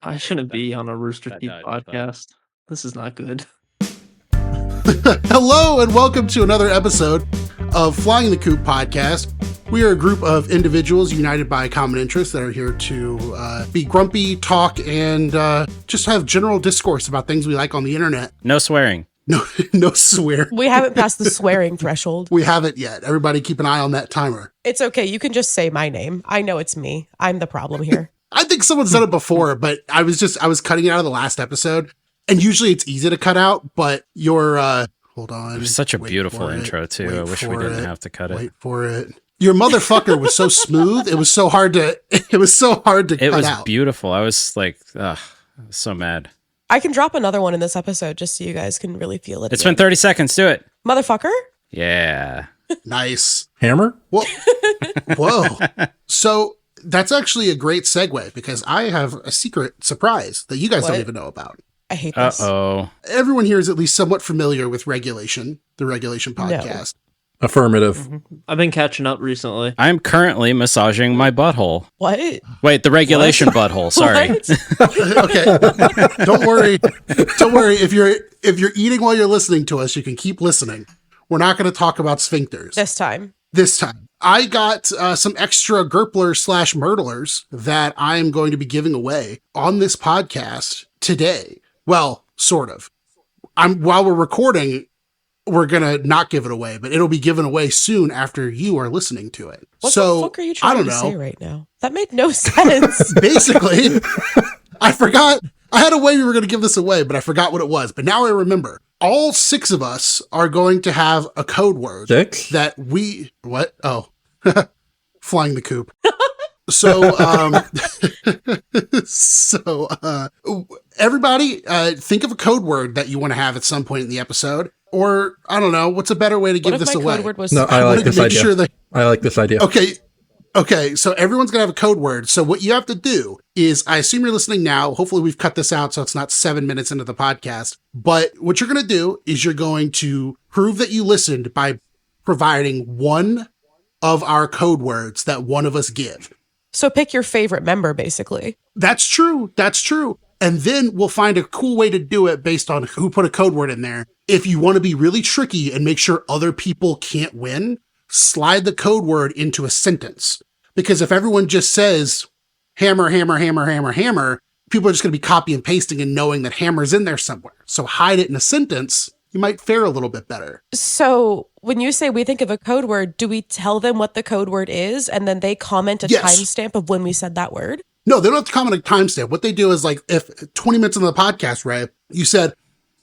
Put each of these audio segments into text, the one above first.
I shouldn't be on a Rooster That Teeth died, podcast. This is not good. Hello and welcome to another episode of Flying the Coop podcast. We are a group of individuals united by a common interest that are here to be grumpy, talk, and just have general discourse about things we like on the internet. No swearing. No swear. We haven't passed the swearing threshold. We haven't yet. Everybody keep an eye on that timer. It's okay. You can just say my name. I know it's me. I'm the problem here. I think someone said it before, but I was cutting it out of the last episode. And usually it's easy to cut out, but your, hold on. It was such a beautiful intro, too. I wish we didn't have to cut it. Wait for it. Your motherfucker was so smooth. It was so hard to cut out. It was beautiful. I was like, ugh, I was so mad. I can drop another one in this episode just so you guys can really feel it. It's been 30 seconds. Do it. Motherfucker. Yeah. Nice. Hammer? Whoa. So that's actually a great segue because I have a secret surprise that you guys don't even know about. I hate this. Uh-oh. Everyone here is at least somewhat familiar with Regulation, the Regulation podcast. No. Affirmative. Mm-hmm. I've been catching up recently. I'm currently massaging my butthole. What? Wait, the Regulation butthole. Sorry. Okay. Don't worry. Don't worry. If you're eating while you're listening to us, you can keep listening. We're not going to talk about sphincters. This time. I got some extra Gerpler/Myrtlers that I am going to be giving away on this podcast today. Well, sort of. While we're recording, we're going to not give it away, but it'll be given away soon after you are listening to it. What the fuck are you trying to say right now? That made no sense. Basically, I forgot. I had a way we were going to give this away, but I forgot what it was. But now I remember. All 6 of us are going to have a code word. 6? That we... What? Oh. Flying the Coop. So, everybody, think of a code word that you want to have at some point in the episode. Or, I don't know, what's a better way to give this away? Code word was no, I like this idea. I like this idea. Okay, so everyone's going to have a code word. So what you have to do is, I assume you're listening now. Hopefully we've cut this out so it's not 7 minutes into the podcast. But what you're going to do is you're going to prove that you listened by providing one of our code words that one of us give. So pick your favorite member, basically. That's true. And then we'll find a cool way to do it based on who put a code word in there. If you want to be really tricky and make sure other people can't win, slide the code word into a sentence. Because if everyone just says hammer, hammer, hammer, hammer, hammer, people are just going to be copy and pasting and knowing that hammer's in there somewhere. So hide it in a sentence. You might fare a little bit better. So when you say we think of a code word, do we tell them what the code word is and then they comment a timestamp of when we said that word? No, they don't have to comment a timestamp. What they do is like if 20 minutes into the podcast, right, you said,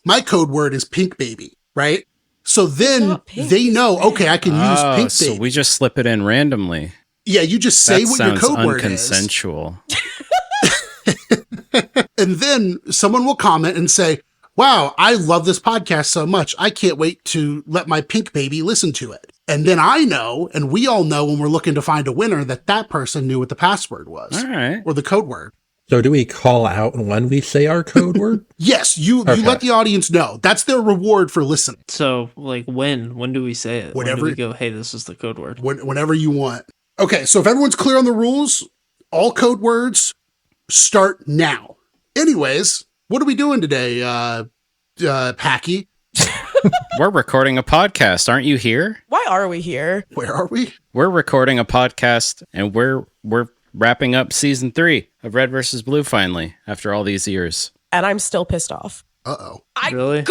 my code word is pink baby, right? So then they know, okay, I can use pink baby. So we just slip it in randomly. Yeah, you just say what your code word is. Unconsensual. And then someone will comment and say, wow, I love this podcast so much. I can't wait to let my pink baby listen to it. And then I know, and we all know when we're looking to find a winner, that person knew what the password was. All right. Or the code word. So do we call out when we say our code word? Yes, you let the audience know. That's their reward for listening. So, like, when do we say it? Whenever, when do we go, hey, this is the code word? Whenever you want. Okay, so if everyone's clear on the rules, all code words start now. Anyways, what are we doing today, Packy? We're recording a podcast. Aren't you here? Why are we here? Where are we? We're recording a podcast, and we're wrapping up season 3 of Red vs. Blue finally, after all these years. And I'm still pissed off. Uh-oh. Really?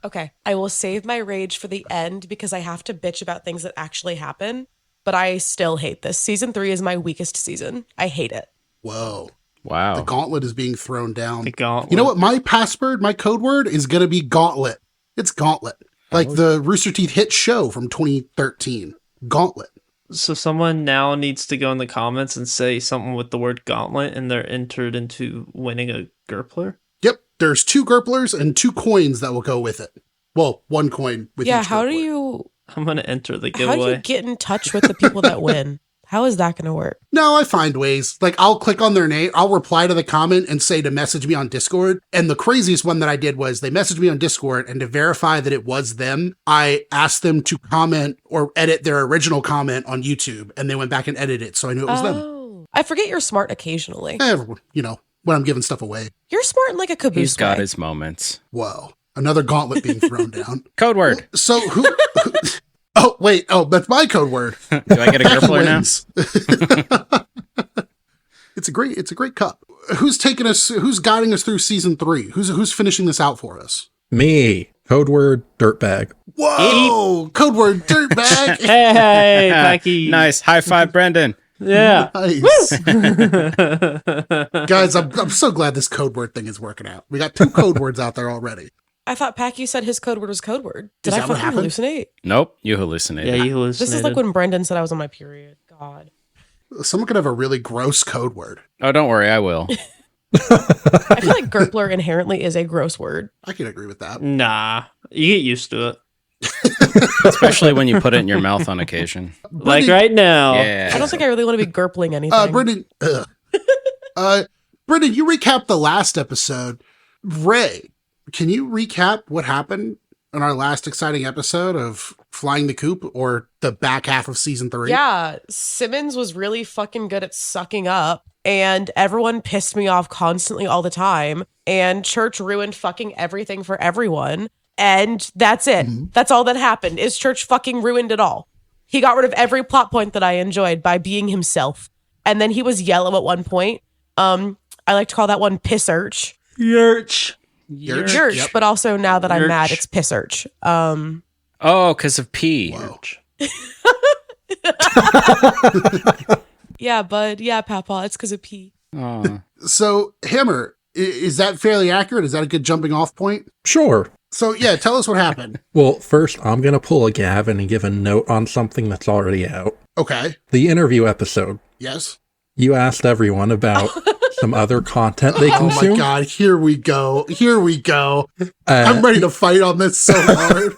Okay, I will save my rage for the end because I have to bitch about things that actually happen, but I still hate this. Season 3 is my weakest season. I hate it. Whoa. Wow. The gauntlet is being thrown down. The gauntlet. You know what? My password, my code word is going to be gauntlet. It's gauntlet. Like the Rooster Teeth hit show from 2013. Gauntlet. So someone now needs to go in the comments and say something with the word gauntlet and they're entered into winning a Gerpler? Yep. There's 2 Gerplers and 2 coins that will go with it. Well, 1 coin with each Gerpler. I'm going to enter the giveaway. How do you get in touch with the people that win? How is that going to work? No, I find ways. Like, I'll click on their name, I'll reply to the comment and say to message me on Discord. And the craziest one that I did was they messaged me on Discord, and to verify that it was them, I asked them to comment or edit their original comment on YouTube, and they went back and edited it, so I knew it was them. I forget you're smart occasionally. Everyone, when I'm giving stuff away. You're smart in like a caboose He's got way. his moments. Whoa. Another gauntlet being thrown down. Code word. So who oh, wait. Oh, that's my code word. Do I get a Gerpler now? It's a great cup. Who's guiding us through season 3? Who's finishing this out for us? Me. Code word dirtbag. Whoa! Code word dirtbag. Hey, Packy. Nice. High five, Brendan. Yeah. Nice. Guys, I'm so glad this code word thing is working out. We got 2 code words out there already. I thought Packy said his code word was code word. Did Is I that what fucking happened? hallucinate? Nope, you hallucinated. Yeah, you hallucinated. This is like when Brendan said I was on my period. God. Someone could have a really gross code word. Oh, don't worry, I will. I feel like Gerpler inherently is a gross word. I can agree with that. Nah, you get used to it. Especially when you put it in your mouth on occasion. Like right now. Yeah. I don't think I really want to be Gerpling anything. Brendan, Brendan, you recapped the last episode. Ray, can you recap what happened in our last exciting episode of Flying the Coop, or the back half of season 3? Yeah, Simmons was really fucking good at sucking up, and everyone pissed me off constantly all the time, and Church ruined fucking everything for everyone, and that's it. Mm-hmm. That's all that happened, is Church fucking ruined it all. He got rid of every plot point that I enjoyed by being himself, and then he was yellow at one point. I like to call that one Pissurch. Yerch. Yerch, Yep. but also now that I'm Yerch. mad, it's Pissurch. Oh, because of pee. Whoa. Yeah, bud. Yeah, Papa. It's because of pee. Oh. So, Hammer, is that fairly accurate? Is that a good jumping off point? Sure. So, yeah, tell us what happened. Well, first, I'm going to pull a Gavin and give a note on something that's already out. Okay. The interview episode. Yes. You asked everyone about some other content they Oh consume. my God. Here we go. I'm ready to fight on this so hard.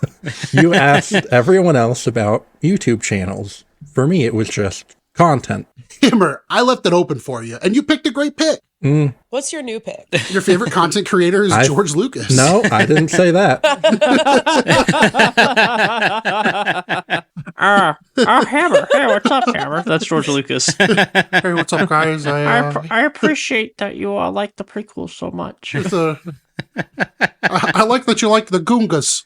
You asked everyone else about YouTube channels. For me, it was just content. Hammer, I left it open for you, and you picked a great pick. What's your new pick? Your favorite content creator is George Lucas. No, I didn't say that. Hammer. Hey, what's up, Hammer? That's George Lucas. Hey, what's up, guys? I appreciate that you all like the prequels so much. I like that you like the Goongas.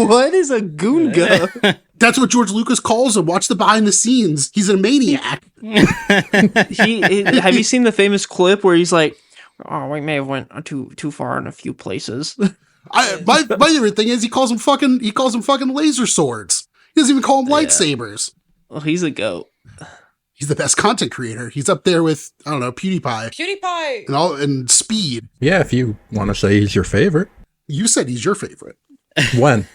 What is a Goonga? That's what George Lucas calls him. Watch the behind the scenes. He's a maniac. Have you seen the famous clip where he's like, "Oh, we may have went too far in a few places." My favorite thing is he calls them fucking laser swords. He doesn't even call them lightsabers. Well, he's a goat. He's the best content creator. He's up there with, I don't know, PewDiePie and Speed. Yeah, if you want to say he's your favorite. You said he's your favorite. When?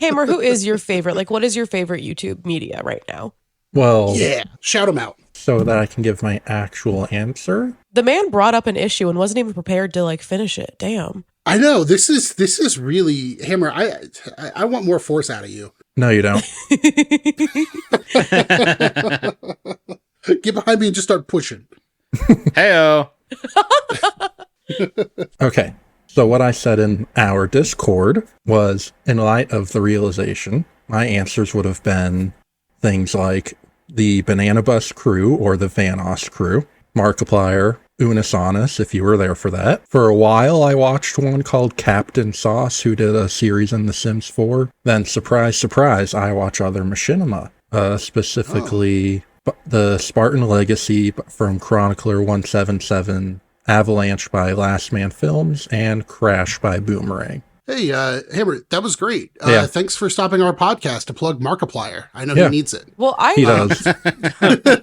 Hammer, who is your favorite? Like, what is your favorite YouTube media right now? Well, Yeah, shout him out. so that I can give my actual answer. The man brought up an issue and wasn't even prepared to like finish it. Damn. I know this is really Hammer. I want more force out of you. No, you don't. Get behind me and just start pushing. Heyo. Okay. So what I said in our Discord was, in light of the realization, my answers would have been things like the Banana Bus crew or the Vanoss crew, Markiplier, Unisanis, if you were there for that. For a while, I watched one called Captain Sauce, who did a series in The Sims 4. Then, surprise, surprise, I watch other machinima, specifically the Spartan Legacy from Chronicler 177, Avalanche by Last Man Films, and Crash by Boomerang. Hey, Hammer, that was great. Yeah. Thanks for stopping our podcast to plug Markiplier. I know he needs it. Well, He does.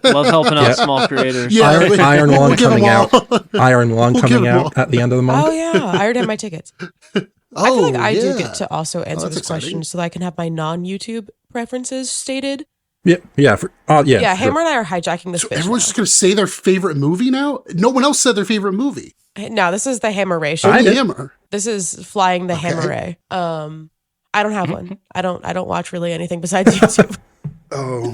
Love helping out small creators. Yeah. Iron we'll Lung give 'em coming all. out. Iron Lung We'll give coming 'em all. out at the end of the month. Oh yeah, I already have my tickets. I feel like I do get to also answer that's this question exciting. so that I can have my non-YouTube preferences stated. Yeah. Yeah, sure. Hammer and I are hijacking this So bitch everyone's now. just going to say their favorite movie now? No one else said their favorite movie. No, this is the Hammer Ray show. I Only did. Hammer. This is Flying the Okay. Hammer Ray. I don't have one. I don't watch really anything besides YouTube. Oh,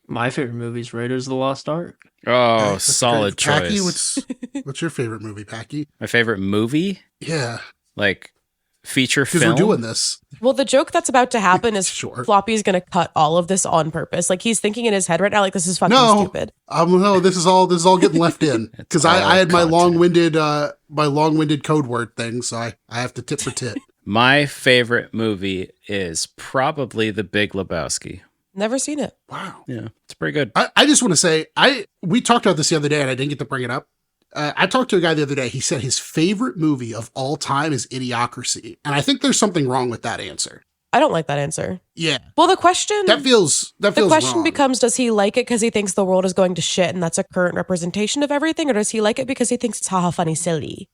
My favorite movie is Raiders of the Lost Ark. Oh, that's solid great. Packy, choice. what's your favorite movie, Packy? My favorite movie? Yeah. Like feature Because film. we're doing this. Well, the joke that's about to happen is Sure. Floppy's going to cut all of this on purpose. Like, he's thinking in his head right now, like, this is fucking stupid. No, this is all getting left in because I had my content. long-winded code word thing, so I have to tit for tit. My favorite movie is probably The Big Lebowski. Never seen it. Wow. Yeah, it's pretty good. I just want to say, we talked about this the other day and I didn't get to bring it up. I talked to a guy the other day. He said his favorite movie of all time is Idiocracy. And I think there's something wrong with that answer. I don't like that answer. Yeah. Well, the question wrong. becomes, does he like it because he thinks the world is going to shit and that's a current representation of everything? Or does he like it because he thinks it's haha funny silly?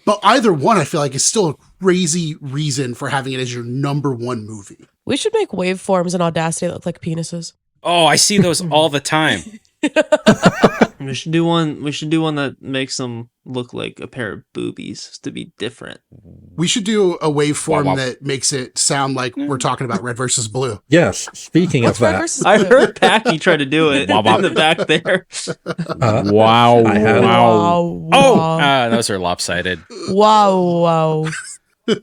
But either one, I feel like, is still a crazy reason for having it as your number one movie. We should make waveforms in Audacity that look like penises. Oh, I see those all the time. We should do one that makes them look like a pair of boobies to be different. We should do a waveform Wow. that makes it sound like we're talking about red versus blue. Yes, speaking What's of red that, versus I blue? heard Packy try to do it in the back there. Wow. I had- Wow. Wow. Oh, those are lopsided. Wow.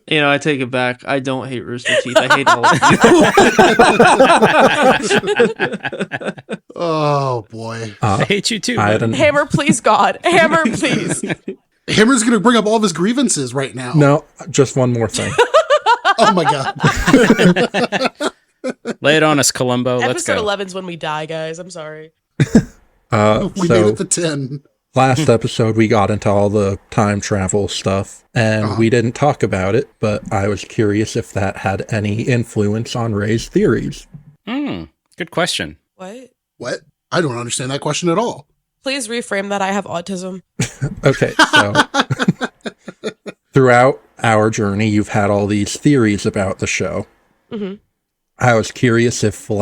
You know, I take it back. I don't hate Rooster Teeth. I hate all of you. Oh boy. I hate you too. I had man. Hammer, please, God. Hammer, please. Hammer's going to bring up all of his grievances right now. no, just one more thing. Oh my God. Lay it on us, Columbo. Let's Episode go. 11's when we die, guys. I'm sorry. We made So it to 10. last episode we got into all the time travel stuff, and we didn't talk about it, but I was curious if that had any influence on Ray's theories. Good question. What? What? I don't understand that question at all. Please reframe that. I have autism. Okay, so throughout our journey, you've had all these theories about the show. Mm-hmm. I was curious if the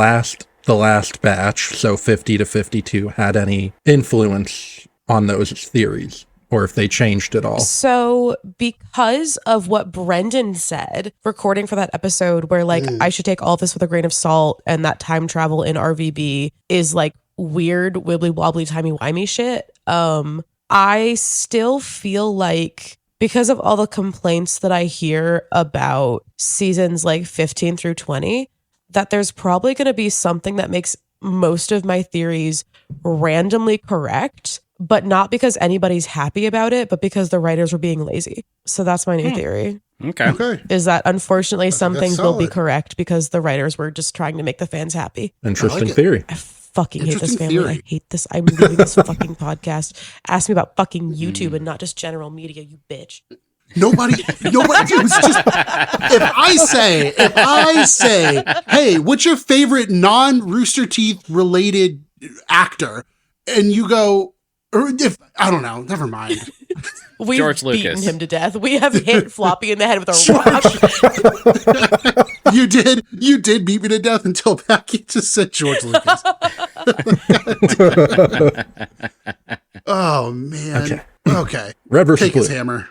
last batch, so 50 to 52, had any influence on those theories, or if they changed at all. So, because of what Brendan said, recording for that episode where, like, I should take all this with a grain of salt and that time travel in RVB is, like, weird, wibbly wobbly, timey-wimey shit, I still feel like because of all the complaints that I hear about seasons, like, 15 through 20, that there's probably going to be something that makes most of my theories randomly correct, but not because anybody's happy about it, but because the writers were being lazy. So that's my new theory, Okay. Okay. is that unfortunately some that's things will be solid. correct because the writers were just trying to make the fans happy. Interesting it. theory. I fucking hate this Interesting family. theory. I hate this. I'm leaving this fucking podcast. Ask me about fucking YouTube and not just general media, you bitch. Nobody, it was just, if I say, hey, what's your favorite non-Rooster Teeth related actor? And you go, or if, I don't know, never mind. We've George beaten Lucas. him to death. We have hit Floppy in the head with a rock. You did beat me to death until Becky just said George Lucas. Oh man. Okay. Red versus Take his blue. hammer.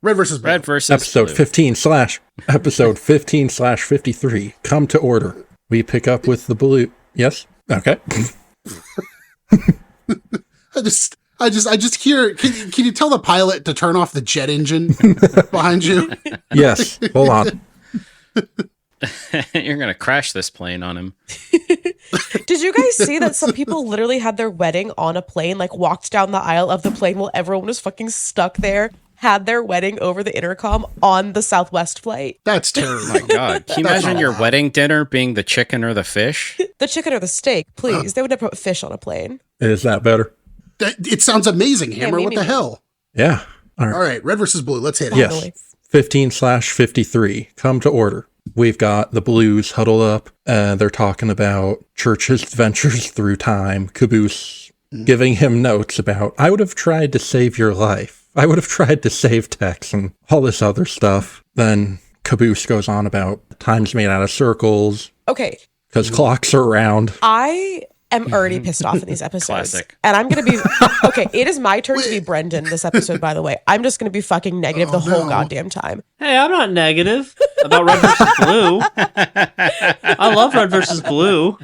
Red versus blue. Red versus Episode blue. 15/53. Come to order. We pick up with the blue. Yes. Okay. I just hear. Can you tell the pilot to turn off the jet engine behind you? Yes. Hold on. You're going to crash this plane on him. Did you guys see that some people literally had their wedding on a plane, like walked down the aisle of the plane while everyone was fucking stuck there, had their wedding over the intercom on the Southwest flight? That's terrible. My God. Can you That's imagine not your allowed. wedding dinner being the chicken or the fish? The chicken or the steak, please. They would never put fish on a plane. Is that better? It sounds amazing, Hammer. me What the neither. hell? Yeah. All right. All right, red versus blue. Let's hit it. Yes. Finally. 15/53. Come to order. We've got the Blues huddled up, and they're talking about Church's adventures through time. Caboose giving him notes about, I would have tried to save your life. I would have tried to save Tex and all this other stuff. Then Caboose goes on about time's made out of circles Okay, because clocks are round. I am already pissed off in these episodes. Classic. And I'm going to be... Okay, it is my turn to be Brendan this episode, by the way. I'm just going to be fucking negative the whole no. goddamn time. Hey, I'm not negative about red versus blue. I love red versus blue.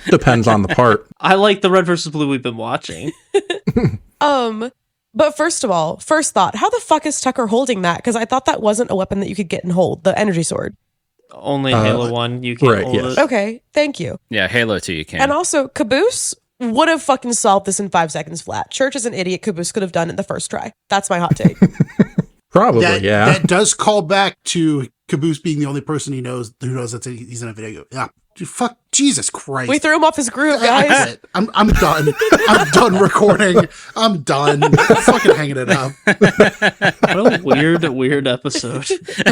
Depends on the part. I like the red versus blue we've been watching. But first of all, first thought, how the fuck is Tucker holding that? Because I thought that wasn't a weapon that you could get and hold, the energy sword. Only Halo 1, you can hold it. Okay, thank you. Yeah, Halo 2 you can. And also, Caboose would have fucking solved this in 5 seconds flat. Church is an idiot. Caboose could have done it the first try. That's my hot take. Probably, yeah. That does call back to Caboose being the only person who knows that he's in a video game. Yeah. Fuck, Jesus Christ. We threw him off his group, guys. I'm done. I'm done recording. I'm done. I'm fucking hanging it up. What a weird episode.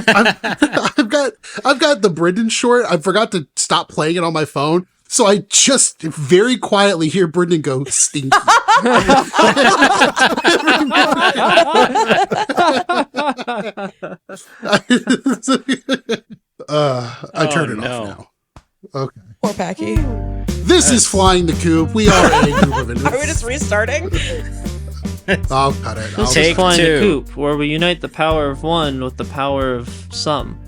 I've got the Brendan short. I forgot to stop playing it on my phone. So I just very quietly hear Brendan go, stinky. I turned it off now. Okay. Poor Packy. This is Flying the Coop. We are a group of individuals. Are we just restarting? I'll cut it. This is Flying the Coop, where we unite the power of one with the power of some.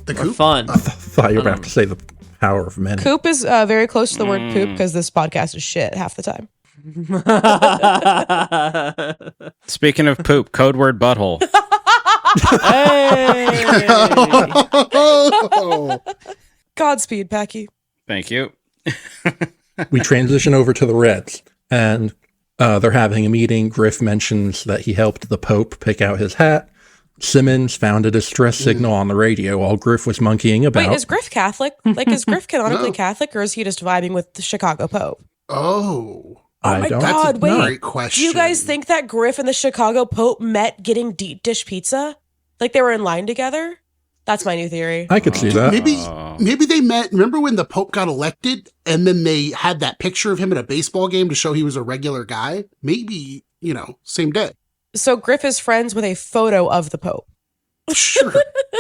The or Coop? fun. I thought you were about to say the power of many. Coop is very close to the word poop because this podcast is shit half the time. Speaking of poop, code word butthole. Hey! Godspeed, Packy. Thank you. We transition over to the Reds, and they're having a meeting. Griff mentions that he helped the Pope pick out his hat. Simmons found a distress signal on the radio while Griff was monkeying about. Wait, is Griff Catholic? Like, is Griff canonically Catholic, or is he just vibing with the Chicago Pope? Oh. I don't That's a wait. great question. Do you guys think that Griff and the Chicago Pope met getting deep dish pizza? Like they were in line together? That's my new theory. I could see that. Maybe they met. Remember when the Pope got elected and then they had that picture of him at a baseball game to show he was a regular guy? Maybe, same day. So Griff is friends with a photo of the Pope. Sure.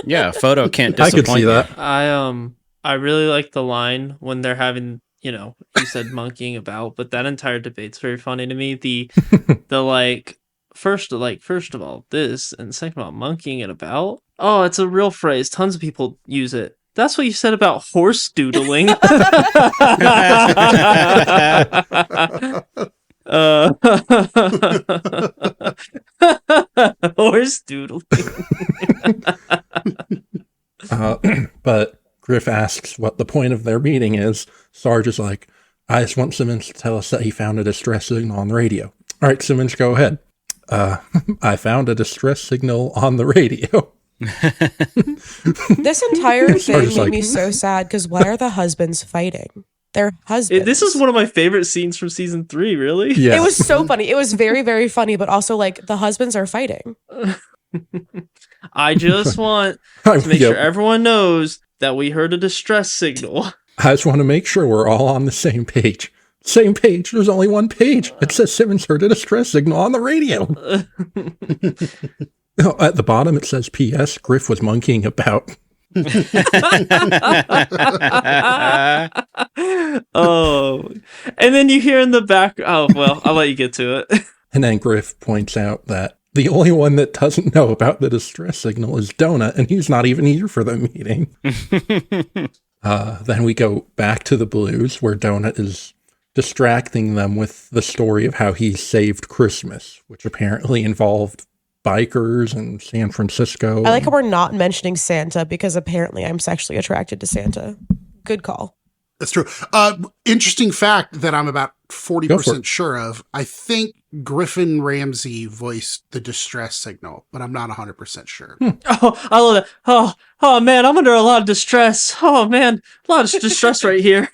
Yeah, photo can't I disappoint could see you. that. I really like the line when they're having, he said monkeying about, but that entire debate's very funny to me. The first of all, this, and second of all, monkeying it about. Oh, it's a real phrase. Tons of people use it. That's what you said about horse doodling. Horse doodling. But Griff asks what the point of their meeting is. Sarge is like, I just want Simmons to tell us that he found a distress signal on the radio. All right, Simmons, go ahead. I found a distress signal on the radio. This entire thing made like- me so sad because why are the husbands fighting? They're husbands. This is one of my favorite scenes from season 3, really. Yeah. It was so funny. It was very, very funny, but also like the husbands are fighting. I just want to make sure everyone knows that we heard a distress signal. I just want to make sure we're all on the same page. Same page. There's only one page. It says Simmons heard a distress signal on the radio. At the bottom, it says P.S. Griff was monkeying about. Oh, and then you hear in the back. Oh, well, I'll let you get to it. And then Griff points out that the only one that doesn't know about the distress signal is Donut, and he's not even here for the meeting. Then we go back to the Blues, where Donut is distracting them with the story of how he saved Christmas, which apparently involved bikers in San Francisco. I like how we're not mentioning Santa because apparently I'm sexually attracted to Santa. Good call. That's true. Interesting fact that I'm about 40% sure of. I think Griffin Ramsey voiced the distress signal, but I'm not 100% sure. Oh, I love that. Oh man, I'm under a lot of distress. Oh man, a lot of distress right here.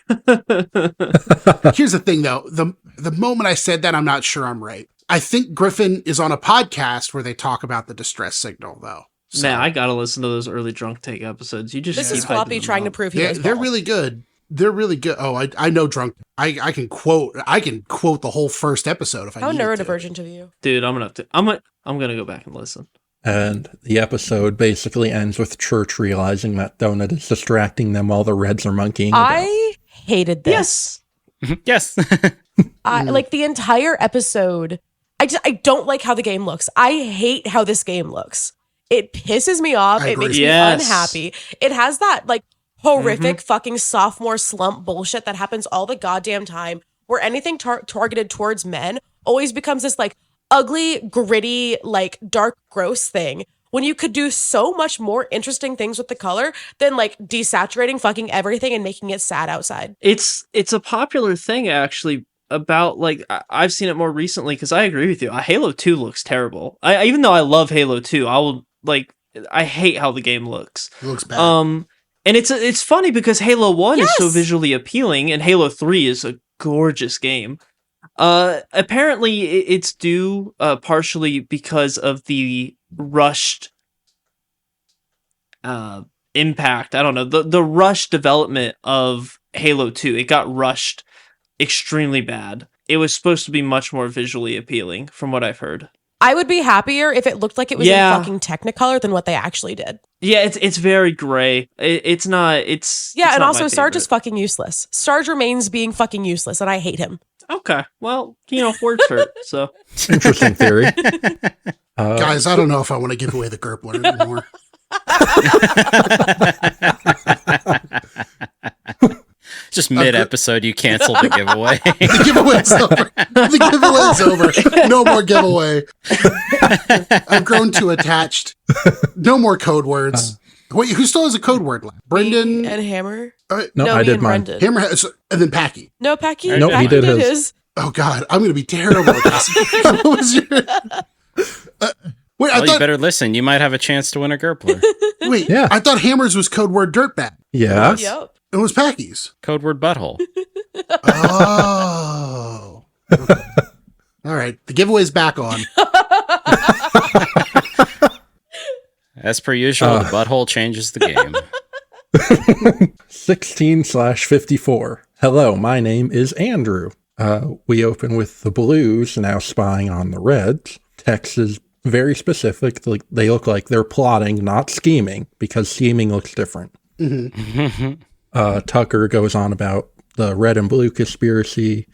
Here's the thing, though. The moment I said that, I'm not sure I'm right. I think Griffin is on a podcast where they talk about the distress signal, though. So, Man, I gotta listen to those early drunk take episodes. You just This keep is hyping Floppy them trying to up. prove he knows they're ball. really good. They're really good. Oh, I know drunk. I can quote the whole first episode if I How need to. neurodivergent of you. Dude, I'm gonna go back and listen. And the episode basically ends with Church realizing that Donut is distracting them while the Reds are monkeying about. I hated this. Yes. Like the entire episode, I don't like how the game looks. I hate how this game looks. It pisses me off. I It agree. makes Yes. me unhappy. It has that like horrific fucking sophomore slump bullshit that happens all the goddamn time where anything targeted towards men always becomes this like, ugly, gritty, like dark, gross thing when you could do so much more interesting things with the color than like desaturating fucking everything and making it sad outside. It's a popular thing actually about like I've seen it more recently because I agree with you. Halo 2 looks terrible. I even though I love Halo 2, I hate how the game looks. It looks bad. And it's funny because Halo 1 is so Yes! visually appealing and Halo 3 is a gorgeous game. Apparently it's due partially because of the rushed impact. I don't know, the rushed development of Halo 2. It got rushed extremely bad. It was supposed to be much more visually appealing from what I've heard. I would be happier if it looked like it was in fucking Technicolor than what they actually did. Yeah, it's very gray. It's not. Yeah, and not also my Sarge is favorite. fucking useless. Sarge remains being fucking useless, and I hate him. Okay, well, words hurt. So Interesting theory. Guys, I don't know if I want to give away the Gerpler anymore. Just mid-episode, you canceled the giveaway. The giveaway's over. The giveaway's over. No more giveaway. I've grown too attached. No more code words. Wait, who still has a code word left? Brendan and Hammer. No, I me did and mine. Brendan. Hammer has, and then Packy. No, Packy. Nope, he Packy did his. Oh God, I'm going to be terrible at this. What was your? Wait, I Well, you thought. better listen. You might have a chance to win a Gerpler. Wait, Yeah. I thought Hammer's was code word dirtbag. Yeah. Yep. It was Packy's. Code word butthole. Oh. Okay. All right, the giveaway's back on. As per usual, the butthole changes the game. 16/54. Hello, my name is Andrew. We open with the Blues now spying on the Reds. Text is very specific. Like, they look like they're plotting, not scheming, because scheming looks different. Tucker goes on about the red and blue conspiracy.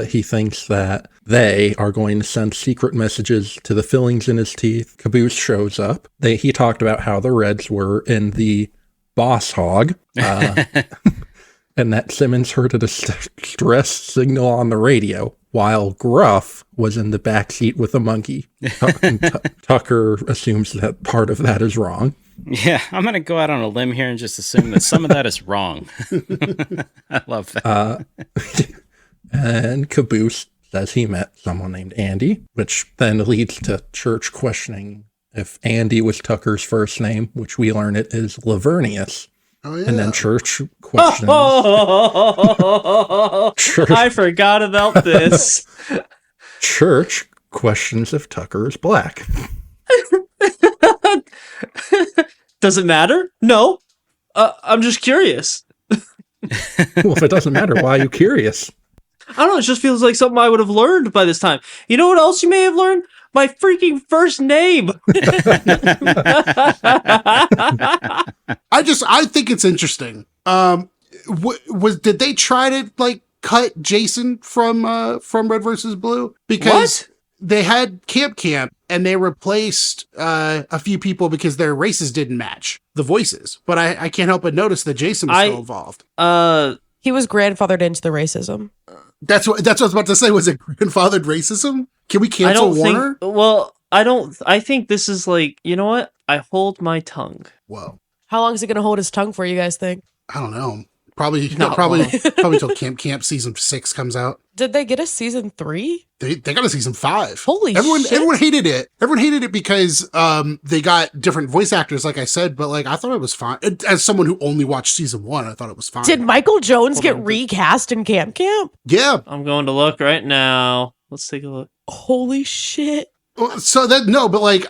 He thinks that they are going to send secret messages to the fillings in his teeth. Caboose shows up. He talked about how the Reds were in the boss hog, and that Simmons heard a distress signal on the radio while Gruff was in the backseat with a monkey. Tucker assumes that part of that is wrong. Yeah, I'm going to go out on a limb here and just assume that some of that is wrong. I love that. And Caboose says he met someone named Andy, which then leads to Church questioning if Andy was Tucker's first name, which we learn it is Lavernius. Oh yeah. And then Church questions. I forgot about this. Church questions if Tucker is black. Does it matter? No. I'm just curious. Well, if it doesn't matter, why are you curious? I don't know. It just feels like something I would have learned by this time. You know what else you may have learned? My freaking first name. I think it's interesting. Did they try to like cut Jason from Red versus Blue? Because they had Camp and they replaced a few people because their races didn't match the voices. But I can't help but notice that Jason was still involved. He was grandfathered into the racism. That's what I was about to say. Was it grandfathered racism? Can we cancel Warner? I think this is like, you know what? I hold my tongue. Whoa. How long is he going to hold his tongue for, you guys think? I don't know. Probably Not probably until Camp season 6 comes out. Did they get a season 3? They got a season 5. Holy shit. Everyone hated it. Everyone hated it because they got different voice actors, like I said, but like I thought it was fine. As someone who only watched season 1, I thought it was fine. Did Michael Jones get recast in Camp? Yeah. I'm going to look right now. Let's take a look. Holy shit. So that no, but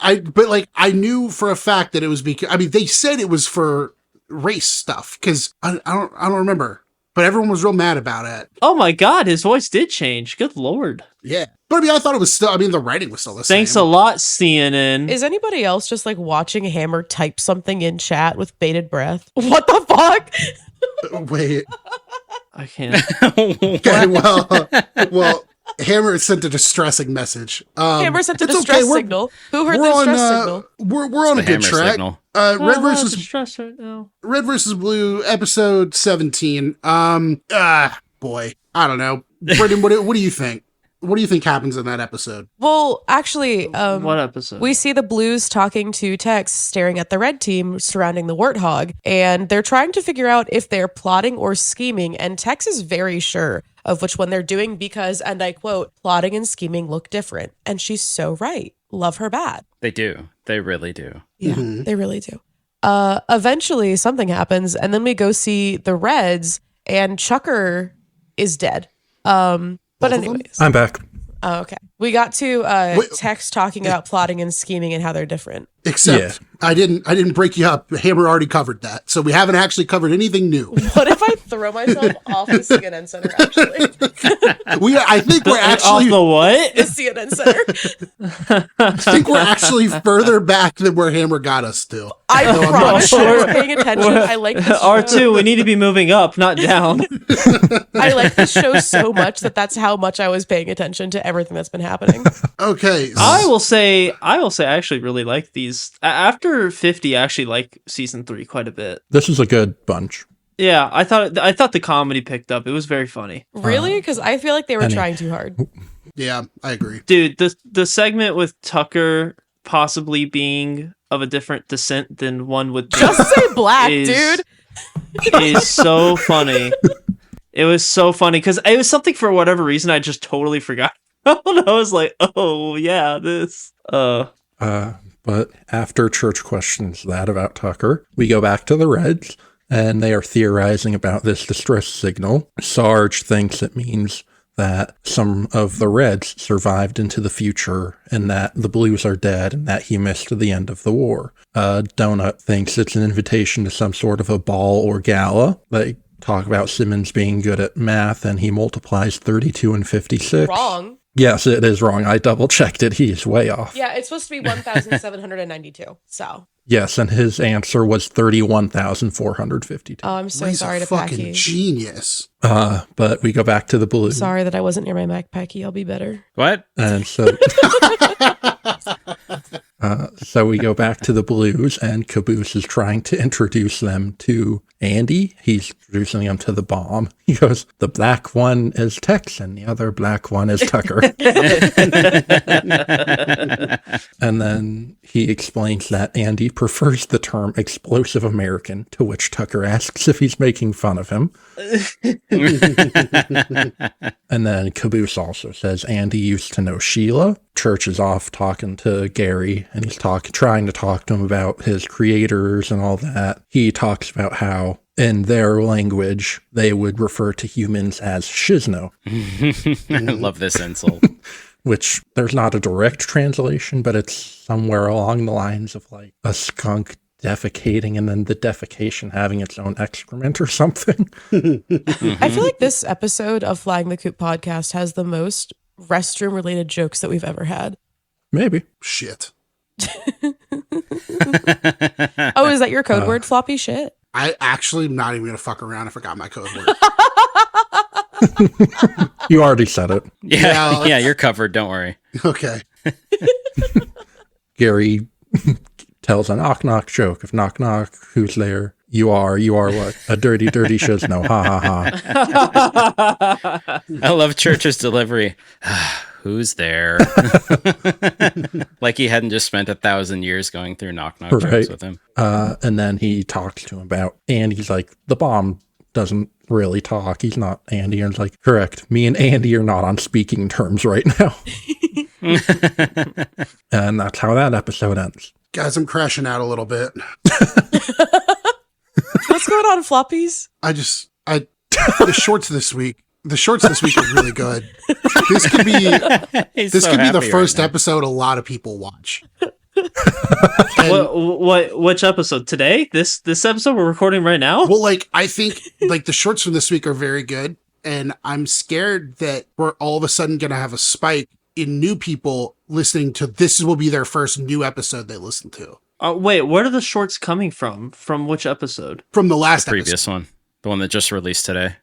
I knew for a fact that it was because they said it was for race stuff because I don't remember. But everyone was real mad about it. Oh my god, his voice did change. Good lord. Yeah. But I thought it was still, the writing was still the same. Thanks a lot, CNN. Is anybody else just like watching Hammer type something in chat with bated breath? What the fuck? Wait. I can't. Okay, well, Hammer sent a distressing message. Hammer sent a it's distress okay, signal. Who heard we're the on, distress signal? We're on a the good Hammer track. signal. Red versus stress right now. Red versus Blue, episode 17. Boy, I don't know. Brendan, what do you think? What do you think happens in that episode? Well, actually, What episode? we see the Blues talking to Tex, staring at the red team surrounding the Warthog, and they're trying to figure out if they're plotting or scheming, and Tex is very sure of which one they're doing because, and I quote, plotting and scheming look different. And she's so right. Love her bad. They do. They really do. Yeah, they really do. Eventually, something happens, and then we go see the Reds, and Chucker is dead. But anyways. I'm back. Oh, okay. We got to Tex talking about plotting and scheming and how they're different. Except I didn't break you up. Hammer already covered that. So we haven't actually covered anything new. What if I throw myself off the CNN Center, actually? I think we're actually... Off the what? The CNN Center. I think we're actually further back than where Hammer got us to. I promise I was paying attention. I like this show. R2, we need to be moving up, not down. I like this show so much that's how much I was paying attention to everything that's been happening. Okay. I will say I actually really like these. After 50, I actually like season 3 quite a bit. This is a good bunch. Yeah, I thought the comedy picked up. It was very funny. Really? Because I feel like they were trying too hard. Yeah, I agree. Dude, the segment with Tucker possibly being of a different descent than one would think Just say black, dude. is so funny. It was so funny because it was something for whatever reason I just totally forgot. I was like, oh yeah, this. But after Church questions that about Tucker, we go back to the Reds, and they are theorizing about this distress signal. Sarge thinks it means that some of the Reds survived into the future, and that the Blues are dead, and that he missed the end of the war. Donut thinks it's an invitation to some sort of a ball or gala. They talk about Simmons being good at math, and he multiplies 32 and 56. Wrong. Yes, it is wrong. I double-checked it. He's way off. Yeah, it's supposed to be 1,792. So. Yes, and his answer was 31,452. Oh, I'm so He's sorry a to fucking Packy. Genius. But we go back to the Blues. Sorry that I wasn't near my Mac, Packy. I'll be better. What? And so... so we go back to the Blues, and Caboose is trying to introduce them to Andy. He's introducing them to the bomb. He goes, the black one is Tex, and the other black one is Tucker. And then he explains that Andy prefers the term explosive American, to which Tucker asks if he's making fun of him. And then Caboose also says Andy used to know Sheila. Church is off talking to Gary, and he's trying to talk to him about his creators and all that. He talks about how in their language they would refer to humans as shizno. I love this insult. Which there's not a direct translation, but it's somewhere along the lines of like a skunk defecating and then the defecation having its own excrement or something. I feel like this episode of Flying the Coop podcast has the most restroom related jokes that we've ever had. Maybe. Shit. Oh, is that your code word, floppy shit? I actually am not even going to fuck around. I forgot my code word. You already said it. Yeah, you're covered. Don't worry. Okay. Gary tells a knock-knock joke. If knock-knock, who's there? You are what? A dirty shizno. Ha ha ha. I love Church's delivery. Who's there? Like he hadn't just spent 1,000 years going through knock-knock jokes with him. And then he talks to him about, and he's like, the bomb doesn't really talk. He's not Andy. And it's like, correct. Me and Andy are not on speaking terms right now. And that's how that episode ends. Guys, I'm crashing out a little bit. What's going on, floppies? The shorts this week are really good. This could be the first episode a lot of people watch. Which episode? Today? This episode we're recording right now? Well, I think the shorts from this week are very good, and I'm scared that we're all of a sudden going to have a spike in new people listening to this will be their first new episode they listen to. Wait, where are the shorts coming from? From which episode? From the last previous one. The one that just released today.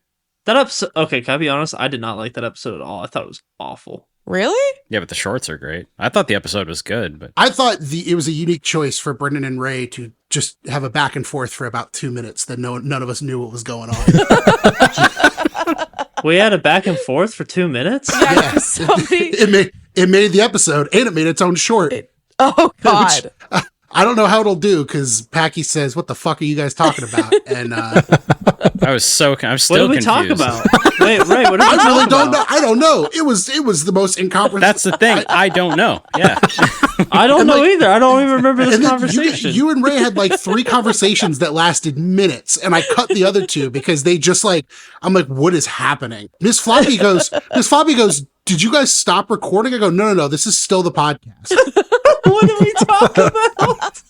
That episode, okay, can I be honest? I did not like that episode at all. I thought it was awful. Really? Yeah, but the shorts are great. I thought the episode was good, but I thought it was a unique choice for Brendan and Ray to just have a back and forth for about 2 minutes that none of us knew what was going on. We had a back and forth for 2 minutes. Yeah, somebody... it made the episode, and it made its own short. Oh God. Which, I don't know how it'll do because Packy says, "What the fuck are you guys talking about?" And I'm still What did we confused. talk about? Wait, Ray, what did we I talk really about? don't know. I don't know. It was the most incomprehensible. That's the thing. I don't know. Yeah. I don't know either. I don't even remember this And then conversation. You and Ray had like 3 conversations that lasted minutes, and I cut the other 2 because they just I'm like, what is happening? Miss Floppy goes, did you guys stop recording? I go, no, this is still the podcast. What did we talk about?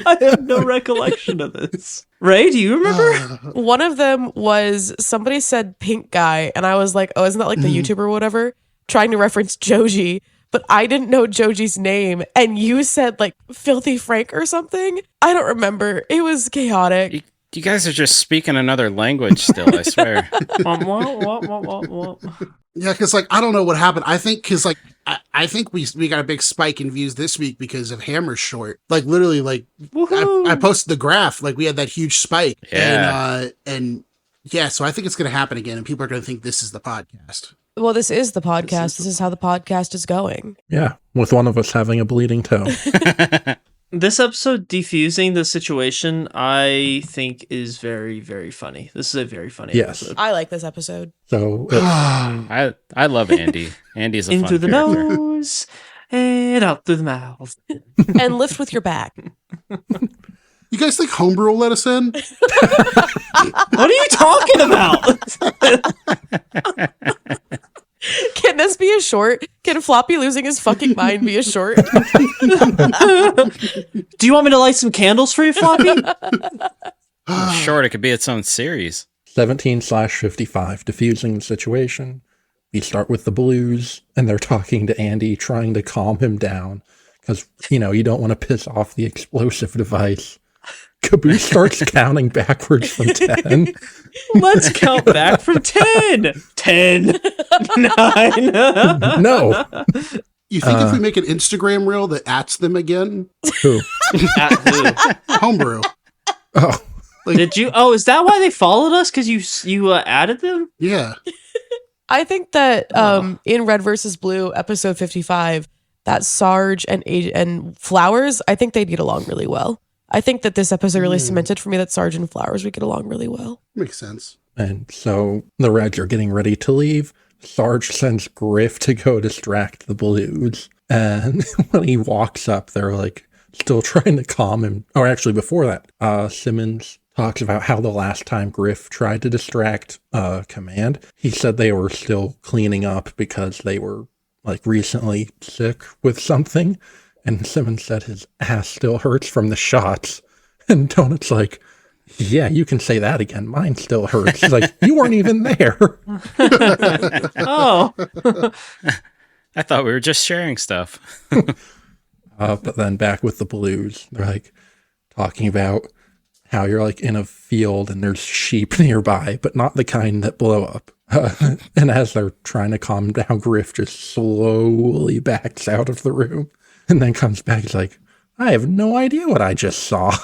I have no recollection of this. Ray, do you remember? One of them was somebody said pink guy, and I was like, oh, isn't that like the YouTuber or whatever? Trying to reference Joji, but I didn't know Joji's name, and you said like Filthy Frank or something. I don't remember. It was chaotic. You guys are just speaking another language still, I swear. Yeah, because I don't know what happened. I think because I think we got a big spike in views this week because of Hammer's short. Literally, I posted the graph. We had that huge spike. Yeah. And yeah, so I think it's going to happen again, and people are going to think this is the podcast. Well, this is the podcast. This is how the podcast is going. Yeah, with one of us having a bleeding toe. This episode defusing the situation, I think, is very, very funny. This is a very funny episode. I like this episode. So I love Andy. Andy's a into fun the character. nose and out through the mouth. And lift with your back. You guys think Homebrew will let us in? What are you talking about? Can this be a short? Can Floppy losing his fucking mind be a short? Do you want me to light some candles for you, Floppy? Short, it could be its own series. 17/55, diffusing the situation. We start with the blues, and they're talking to Andy, trying to calm him down, because, you don't want to piss off the explosive device. Caboose starts counting backwards from 10. Let's count back from 10. 10, 9. No. You think if we make an Instagram reel that ats them again? Who? At who? Homebrew. Oh. Did you? Oh, is that why they followed us? Because you added them? Yeah. I think that in Red versus Blue, episode 55, that Sarge and Flowers, I think they get along really well. I think that this episode really cemented for me that Sarge and Flowers would get along really well. Makes sense. And so the Reds are getting ready to leave. Sarge sends Griff to go distract the Blues. And when he walks up, they're still trying to calm him. Or actually before that, Simmons talks about how the last time Griff tried to distract Command, he said they were still cleaning up because they were recently sick with something. And Simmons said his ass still hurts from the shots. And Donut's like, yeah, you can say that again. Mine still hurts. He's like, you weren't even there. Oh. I thought we were just sharing stuff. But then back with the Blues, they're talking about how you're in a field and there's sheep nearby, but not the kind that blow up. And as they're trying to calm down, Griff just slowly backs out of the room. And then comes back, he's like, I have no idea what I just saw.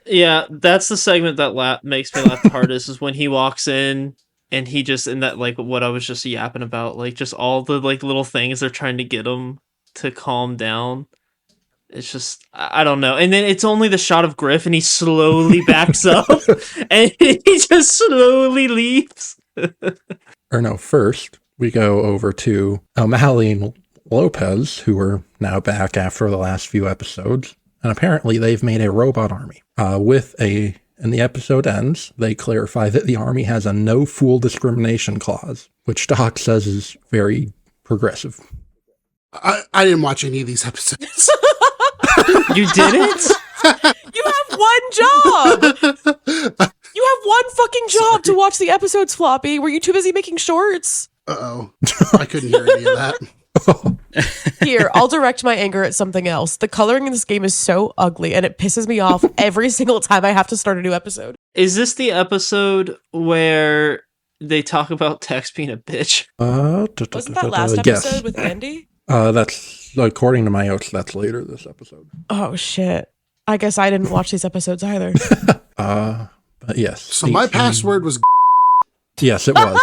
Yeah, that's the segment that makes me laugh the hardest is when he walks in and he just, in that, what I was just yapping about, just all the, little things they're trying to get him to calm down. It's just, I don't know. And then it's only the shot of Griff and he slowly backs up and he just slowly leaves. Or no, first we go over to O'Malley and Lopez, who are now back after the last few episodes, and apparently they've made a robot army. And the episode ends, they clarify that the army has a no-fool discrimination clause, which Doc says is very progressive. I didn't watch any of these episodes. You didn't? You have one job! You have one fucking job to watch the episodes, Floppy. Were you too busy making shorts? Uh-oh. I couldn't hear any of that. Here, I'll direct my anger at something else. The coloring in this game is so ugly, and it pisses me off every single time I have to start a new episode. Is this the episode where they talk about Tex being a bitch? Wasn't that last episode with Andy? That's, according to my notes, that's later this episode. Oh, shit. I guess I didn't watch these episodes either. But yes. So my password was Yes, it was.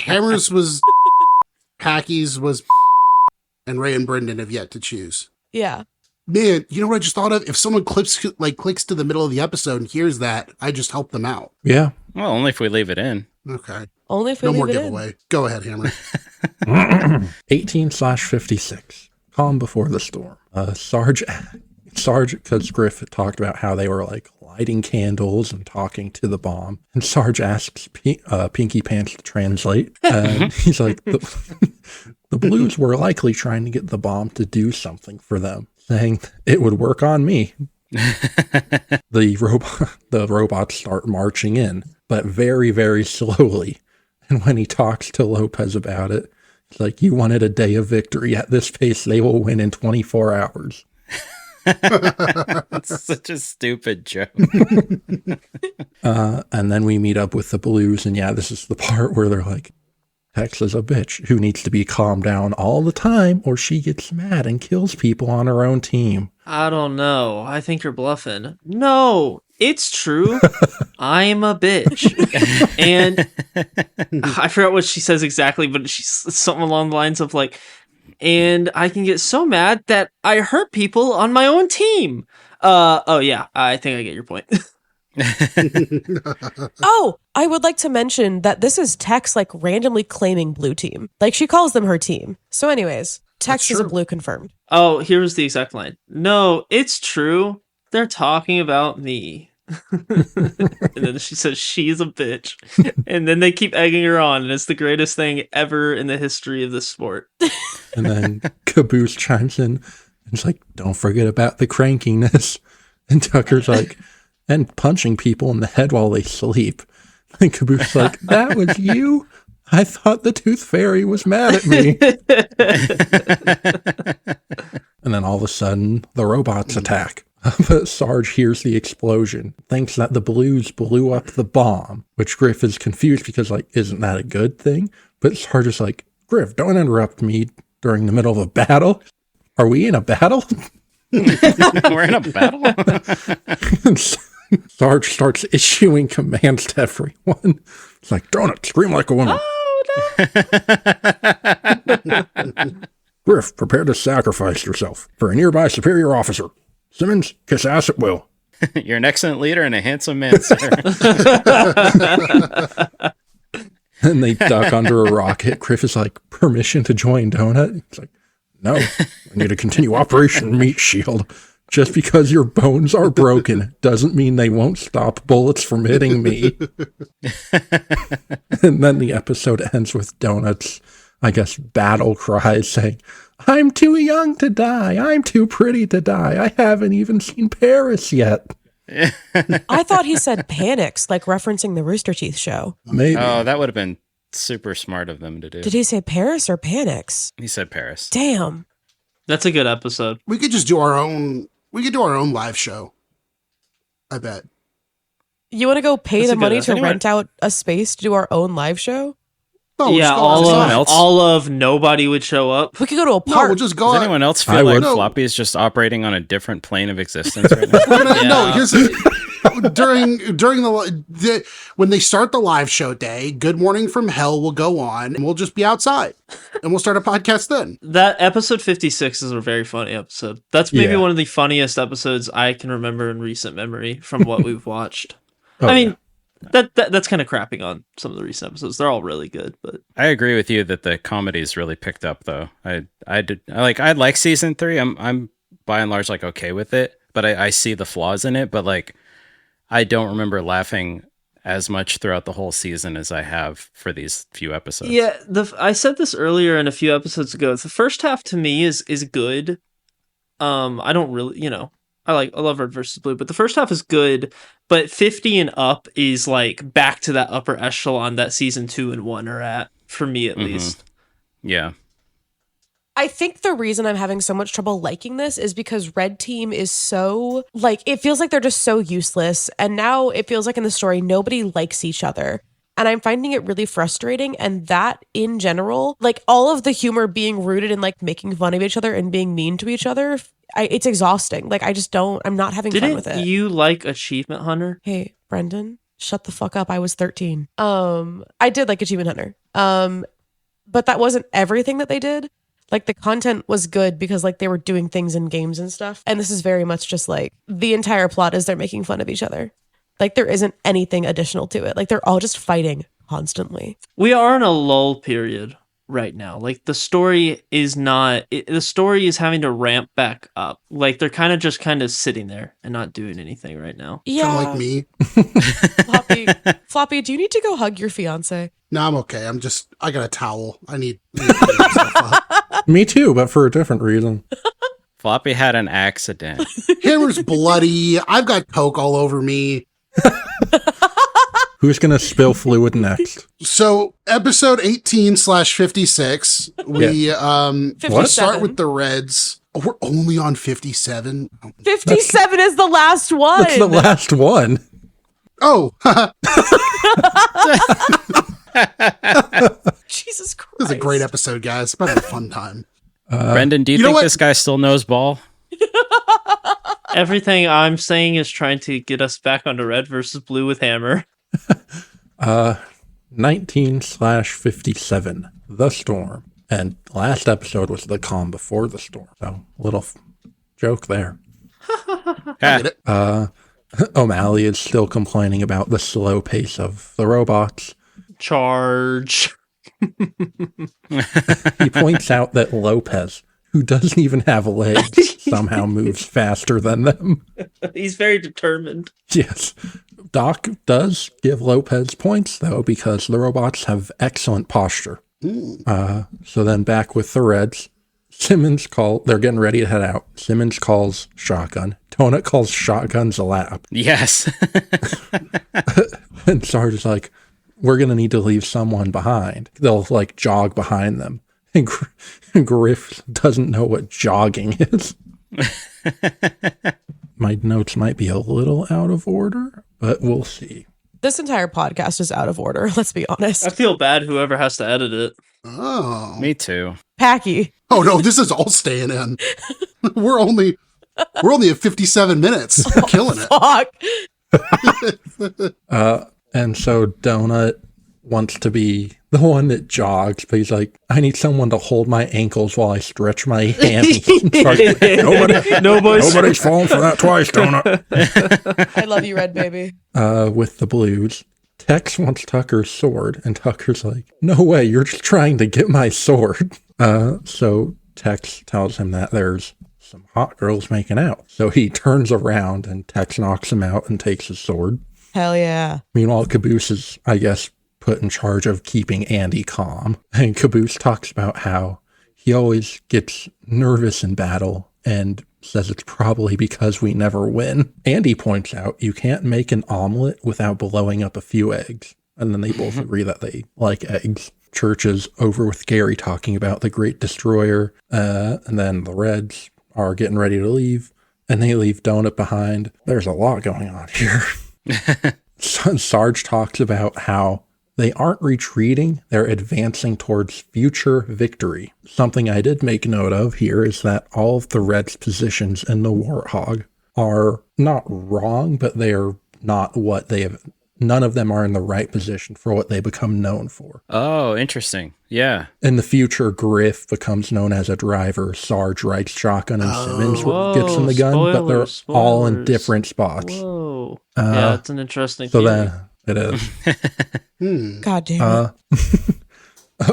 Hammers was Hackies was and Ray and Brendan have yet to choose. Yeah. Man, you know what I just thought of? If someone clicks to the middle of the episode and hears that, I just help them out. Yeah. Well, only if we leave it in. Okay. Only if we no leave more it giveaway. in. Go ahead, Hammer. 18/56. Calm before the storm. Sarge, because Griff had talked about how they were like lighting candles and talking to the bomb. And Sarge asks Pinky Pants to translate. He's like, the Blues were likely trying to get the bomb to do something for them, saying it would work on me. The robots start marching in, but very, very slowly. And when he talks to Lopez about it, it's like, you wanted a day of victory. At this pace, they will win in 24 hours. That's such a stupid joke. And then we meet up with the Blues. And yeah, this is the part where they're like, Tex is a bitch who needs to be calmed down all the time or she gets mad and kills people on her own team. I don't know. I think you're bluffing. No, it's true. I'm a bitch. And I forgot what she says exactly, but she's something along the lines of like, and I can get so mad that I hurt people on my own team. Oh yeah, I think I get your point. Oh, I would like to mention that this is Tex like randomly claiming blue team. Like she calls them her team. So anyways, Tex is a blue confirmed. Oh, here's the exact line. No, it's true. They're talking about me. And then she says she's a bitch. And then they keep egging her on, and it's the greatest thing ever in the history of this sport. And then Caboose chimes in and it's like, don't forget about the crankiness. And Tucker's like, and punching people in the head while they sleep. And Caboose's like, that was you? I thought the Tooth Fairy was mad at me. And then all of a sudden, the robots attack. But Sarge hears the explosion, thinks that the Blues blew up the bomb, which Griff is confused because, like, isn't that a good thing? But Sarge is like, Griff, don't interrupt me during the middle of a battle. Are we in a battle? We're in a battle? Sarge starts issuing commands to everyone. It's like, Donut, scream like a woman. Oh, no. Griff, prepare to sacrifice yourself for a nearby superior officer. Simmons, kiss ass at will. You're an excellent leader and a handsome man, sir. And they duck under a rocket. Griff is like, permission to join Donut? It's like, no, I need to continue Operation Meat Shield. Just because your bones are broken doesn't mean they won't stop bullets from hitting me. And then the episode ends with Donut's, I guess, battle cry saying, I'm too young to die. I'm too pretty to die. I haven't even seen Paris yet. I thought he said panics, like referencing the Rooster Teeth show. Maybe. Oh, that would have been super smart of them to do. Did he say Paris or panics? He said Paris. Damn. That's a good episode. We could just do our own. We could do our own live show. I bet. You want to go pay That's the a money good- to anyway. rent out a space to do our own live show? No, Yeah, all of nobody would show up. We could go to a No, park. we'll just go. Does out. anyone else I feel like would. No. Floppy is just operating on a different plane of existence right now? We're gonna, Yeah. No, here's during the when they start the live show day. Good Morning from Hell will go on, and we'll just be outside, and we'll start a podcast then. That episode 56 is a very funny episode. That's maybe Yeah. one of the funniest episodes I can remember in recent memory from what we've watched. Oh, I mean, that's kind of crapping on some of the recent episodes. They're all really good, but I agree with you that the comedy's really picked up though. I like season 3. I'm by and large like okay with it, but I see the flaws in it, but like I don't remember laughing as much throughout the whole season as I have for these few episodes. yeah, I said this earlier in a few episodes ago. The first half to me is good. I don't really, I love Red versus Blue, but the first half is good. But 50 and up is like back to that upper echelon that season 2 and 1 are at, for me at least. Yeah. I think the reason I'm having so much trouble liking this is because Red Team is so, like, it feels like they're just so useless. And now it feels like in the story, nobody likes each other. And I'm finding it really frustrating. And that in general, like all of the humor being rooted in like making fun of each other and being mean to each other, it's exhausting. Like, I'm not having fun with it. Didn't you like Achievement Hunter? Hey, Brendan, Shut the fuck up. I was 13. I did like Achievement Hunter. But that wasn't everything that they did. Like the content was good because like they were doing things in games and stuff. And this is very much just like the entire plot is they're making fun of each other. Like there isn't anything additional to it. Like they're all just fighting constantly. We are in a lull period right now. Like the story is the story is having to ramp back up. Like they're kind of sitting there and not doing anything right now. Yeah. Kind of like me. Floppy, do you need to go hug your fiance? No, I'm okay. I got a towel. I need to clean myself up. Me too, but for a different reason. Floppy had an accident. Hammer's bloody. I've got Coke all over me. Who's going to spill fluid next? So episode 18/56, we start with the Reds. Oh, we're only on 57. 57 is the last one. That's the last one. Oh, Jesus Christ. this is a great episode, guys. It's been a fun time. Brendan, do you think this guy still knows ball? Everything I'm saying is trying to get us back onto red versus blue with Hammer. 19/57, The Storm. And last episode was the calm before the storm. So, little joke there. I get it. O'Malley is still complaining about the slow pace of the robots. Charge. He points out that Lopez, who doesn't even have legs, somehow moves faster than them. He's very determined. Yes. Doc does give Lopez points, though, because the robots have excellent posture. So then back with the Reds, they're getting ready to head out. Simmons calls shotgun. Donut calls shotgun's a lap. Yes. And Sarge is like, we're going to need to leave someone behind. They'll like jog behind them. And Griff doesn't know what jogging is. My notes might be a little out of order, but we'll see. This entire podcast is out of order, let's be honest. I feel bad whoever has to edit it. Oh. Me too. Packy. Oh no, this is all staying in. We're only at 57 minutes. Killing it. Fuck. And so Donut wants to be the one that jogs, but he's like, I need someone to hold my ankles while I stretch my hammies. Nobody's falling for that twice, Donut. I love you, Red Baby. With the Blues, Tex wants Tucker's sword, and Tucker's like, no way, you're just trying to get my sword. So Tex tells him that there's some hot girls making out. So he turns around and Tex knocks him out and takes his sword. Hell yeah. Meanwhile, Caboose is, I guess, put in charge of keeping Andy calm. And Caboose talks about how he always gets nervous in battle and says it's probably because we never win. Andy points out you can't make an omelet without blowing up a few eggs. And then they both agree that they like eggs. Church is over with Gary talking about the Great Destroyer. And then the Reds are getting ready to leave. And they leave Donut behind. There's a lot going on here. Sarge talks about how they aren't retreating, they're advancing towards future victory. Something I did make note of here is that all of the Reds' positions in the Warthog are not wrong, but they are not what they have. None of them are in the right position for what they become known for. Oh, interesting. Yeah. In the future, Griff becomes known as a driver, Sarge rides shotgun, and Simmons gets in the gun, but they're all in different spots. Whoa. Yeah, it's an interesting So theory. then it is. God damn it.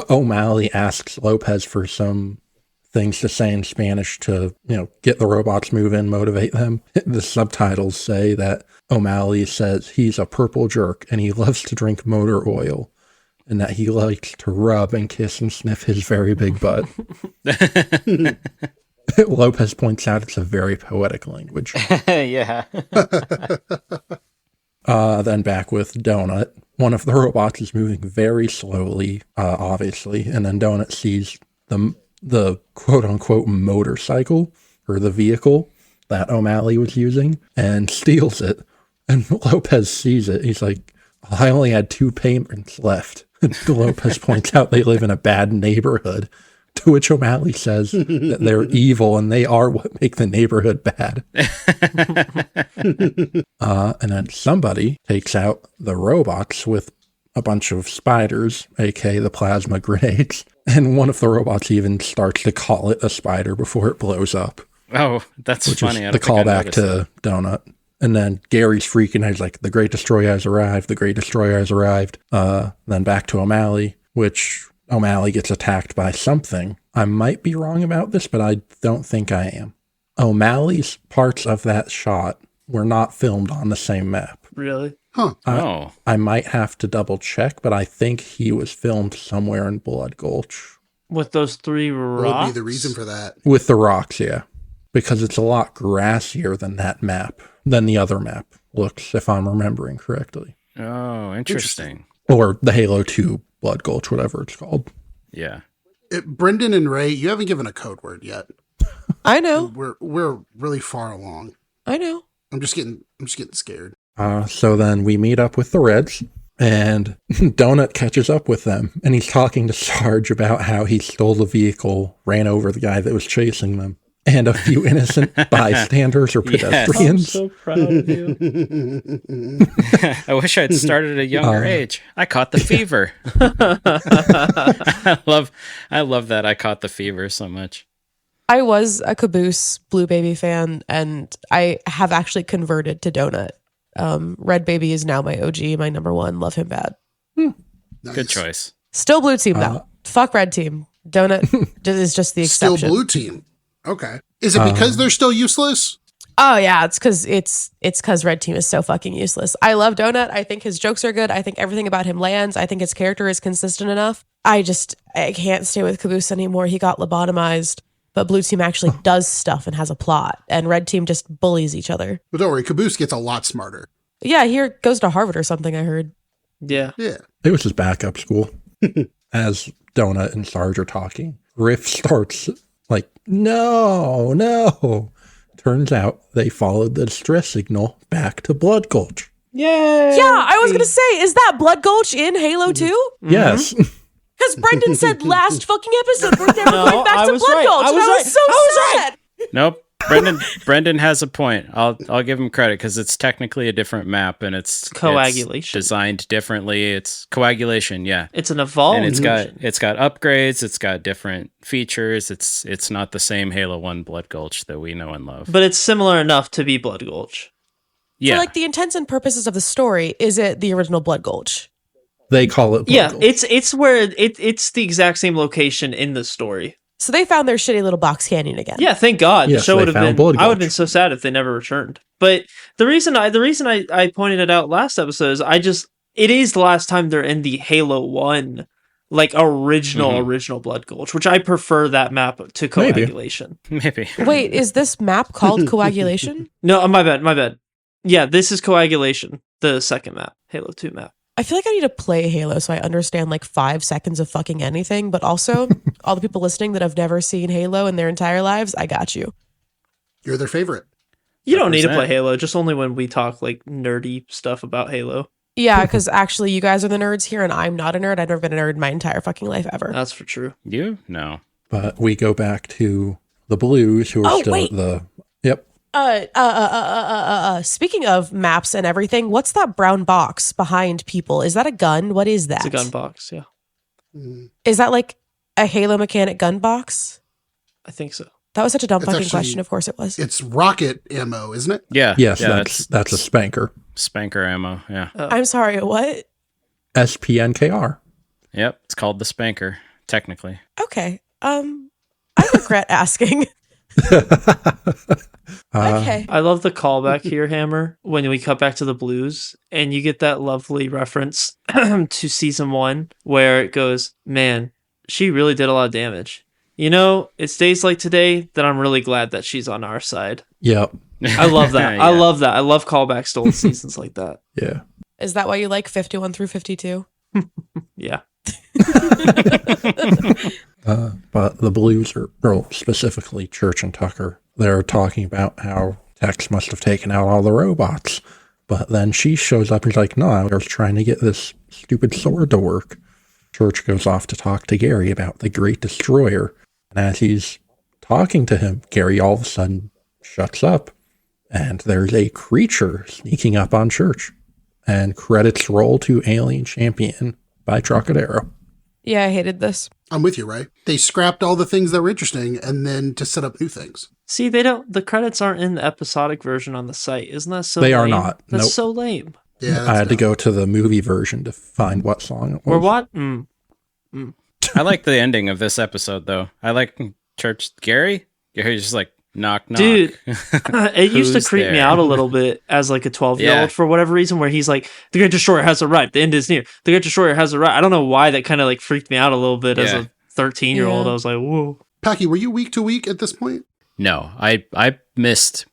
O'Malley asks Lopez for some things to say in Spanish to, get the robots moving, motivate them. The subtitles say that O'Malley says he's a purple jerk and he loves to drink motor oil and that he likes to rub and kiss and sniff his very big butt. Lopez points out it's a very poetic language. Yeah. Then back with Donut. One of the robots is moving very slowly, obviously, and then Donut sees the quote-unquote motorcycle, or the vehicle that O'Malley was using, and steals it. And Lopez sees it. He's like, I only had 2 payments left. And Lopez points out they live in a bad neighborhood, To which O'Malley says that they're evil and they are what make the neighborhood bad. And then somebody takes out the robots with a bunch of spiders, aka the plasma grenades. And one of the robots even starts to call it a spider before it blows up. Oh, that's which funny. Is the callback to Donut. And then Gary's freaking out. He's like, the Great Destroyer has arrived. The Great Destroyer has arrived. Then back to O'Malley, which O'Malley gets attacked by something. I might be wrong about this, but I don't think I am. O'Malley's parts of that shot were not filmed on the same map. Really? Huh. I might have to double check, but I think he was filmed somewhere in Blood Gulch. With those 3 rocks? What would be the reason for that? With the rocks, yeah. Because it's a lot grassier than that map, than the other map looks, if I'm remembering correctly. Oh, interesting. Or the Halo 2 Blood Gulch, whatever it's called. Yeah. Brendan and Ray, you haven't given a code word yet. I know. We're really far along. I know. I'm just getting scared. So then we meet up with the Reds, and Donut catches up with them, and he's talking to Sarge about how he stole the vehicle, ran over the guy that was chasing them, and a few innocent bystanders or pedestrians. I'm so proud of you. I wish I'd started at a younger age. I caught the fever. I love that I caught the fever so much. I was a Caboose Blue Baby fan, and I have actually converted to Donut. Red Baby is now my OG, my number 1. Love him bad. Nice. Good choice. Still Blue Team though. Fuck Red Team. Donut is just the exception. Still Blue Team. Okay. Is it because they're still useless? Oh yeah, it's because Red Team is so fucking useless. I love Donut. I think his jokes are good. I think everything about him lands. I think his character is consistent enough. I can't stay with Caboose anymore. He got lobotomized. But Blue Team actually does stuff and has a plot, and Red Team just bullies each other. But don't worry, Caboose gets a lot smarter. Yeah, he goes to Harvard or something, I heard. Yeah. Yeah. It was his backup school. As Donut and Sarge are talking, Riff starts like, no. Turns out they followed the distress signal back to Blood Gulch. Yay! Yeah, I was going to say, is that Blood Gulch in Halo 2? Yes. Because Brendan said last fucking episode we're never going back to Blood Gulch. I was so sad. Nope. Brendan has a point. I'll give him credit because it's technically a different map and it's coagulation. It's designed differently. It's coagulation, yeah. It's an evolved. And it's got upgrades. It's got different features. It's not the same Halo 1 Blood Gulch that we know and love. But it's similar enough to be Blood Gulch. Yeah. For like the intents and purposes of the story, is it the original Blood Gulch? They call it Blood Gulch. It's where it's the exact same location in the story. So they found their shitty little box canyon again. Yeah, thank God. Yes, the show would have been. Blood I would have Gulch. been so sad if they never returned. But the reason I pointed it out last episode is it is the last time they're in the Halo 1 like original Blood Gulch, which I prefer that map to coagulation. Maybe. Wait, is this map called coagulation? No, my bad. Yeah, this is coagulation, the second map, Halo 2 map. I feel like I need to play Halo so I understand like 5 seconds of fucking anything, but also all the people listening that have never seen Halo in their entire lives, I got you. You're their favorite. You don't need to 100%. play Halo, just only when we talk like nerdy stuff about Halo. Yeah, because actually you guys are the nerds here and I'm not a nerd. I've never been a nerd in my entire fucking life ever. That's for true. You? No. But we go back to the Blues, who are still wait. the... Yep. Speaking of maps and everything, what's that brown box behind people? Is that a gun? What is that? It's a gun box, yeah. Is that like a Halo mechanic gun box? I think so. That was such a dumb It's fucking actually- question. Of course it was. It's rocket ammo, isn't it? Yeah. Yes, yeah, that's a spanker. spanker ammo. Yeah. I'm sorry, what? SPNKR. Yep. It's called the spanker, technically. Okay. I regret asking. Okay. I love the callback here, Hammer, when we cut back to the Blues and you get that lovely reference to season 1 where it goes, man, she really did a lot of damage. You know, it's days like today that I'm really glad that she's on our side. Yep. I love that. Yeah. I love that. I love callbacks to old seasons like that. Yeah. Is that why you like 51 through 52? Yeah. But the Blues are, well, specifically Church and Tucker, they're talking about how Tex must have taken out all the robots. But then she shows up and is like, no, I was trying to get this stupid sword to work. Church goes off to talk to Gary about the Great Destroyer. And as he's talking to him, Gary all of a sudden shuts up. And there's a creature sneaking up on Church. And credits roll to Alien Champion by Trocadero. Yeah, I hated this. I'm with you, Ray. They scrapped all the things that were interesting and then to set up new things. See, the credits aren't in the episodic version on the site. Isn't that so They lame? are not. That's Nope. so lame. Yeah, I had to go to the movie version to find what song it was. Or what? I like the ending of this episode, though. I like Church Gary. Gary's just like, knock, knock. Dude, it used to Who's creep me there? out a little bit as like a 12-year-old Yeah. for whatever reason, where he's like, the Great Destroyer has arrived. The end is near. The Great Destroyer has arrived. I don't know why that kind of like freaked me out a little bit as Yeah. a 13-year-old. Yeah. I was like, whoa. Packy, were you week to week at this point? No, I missed.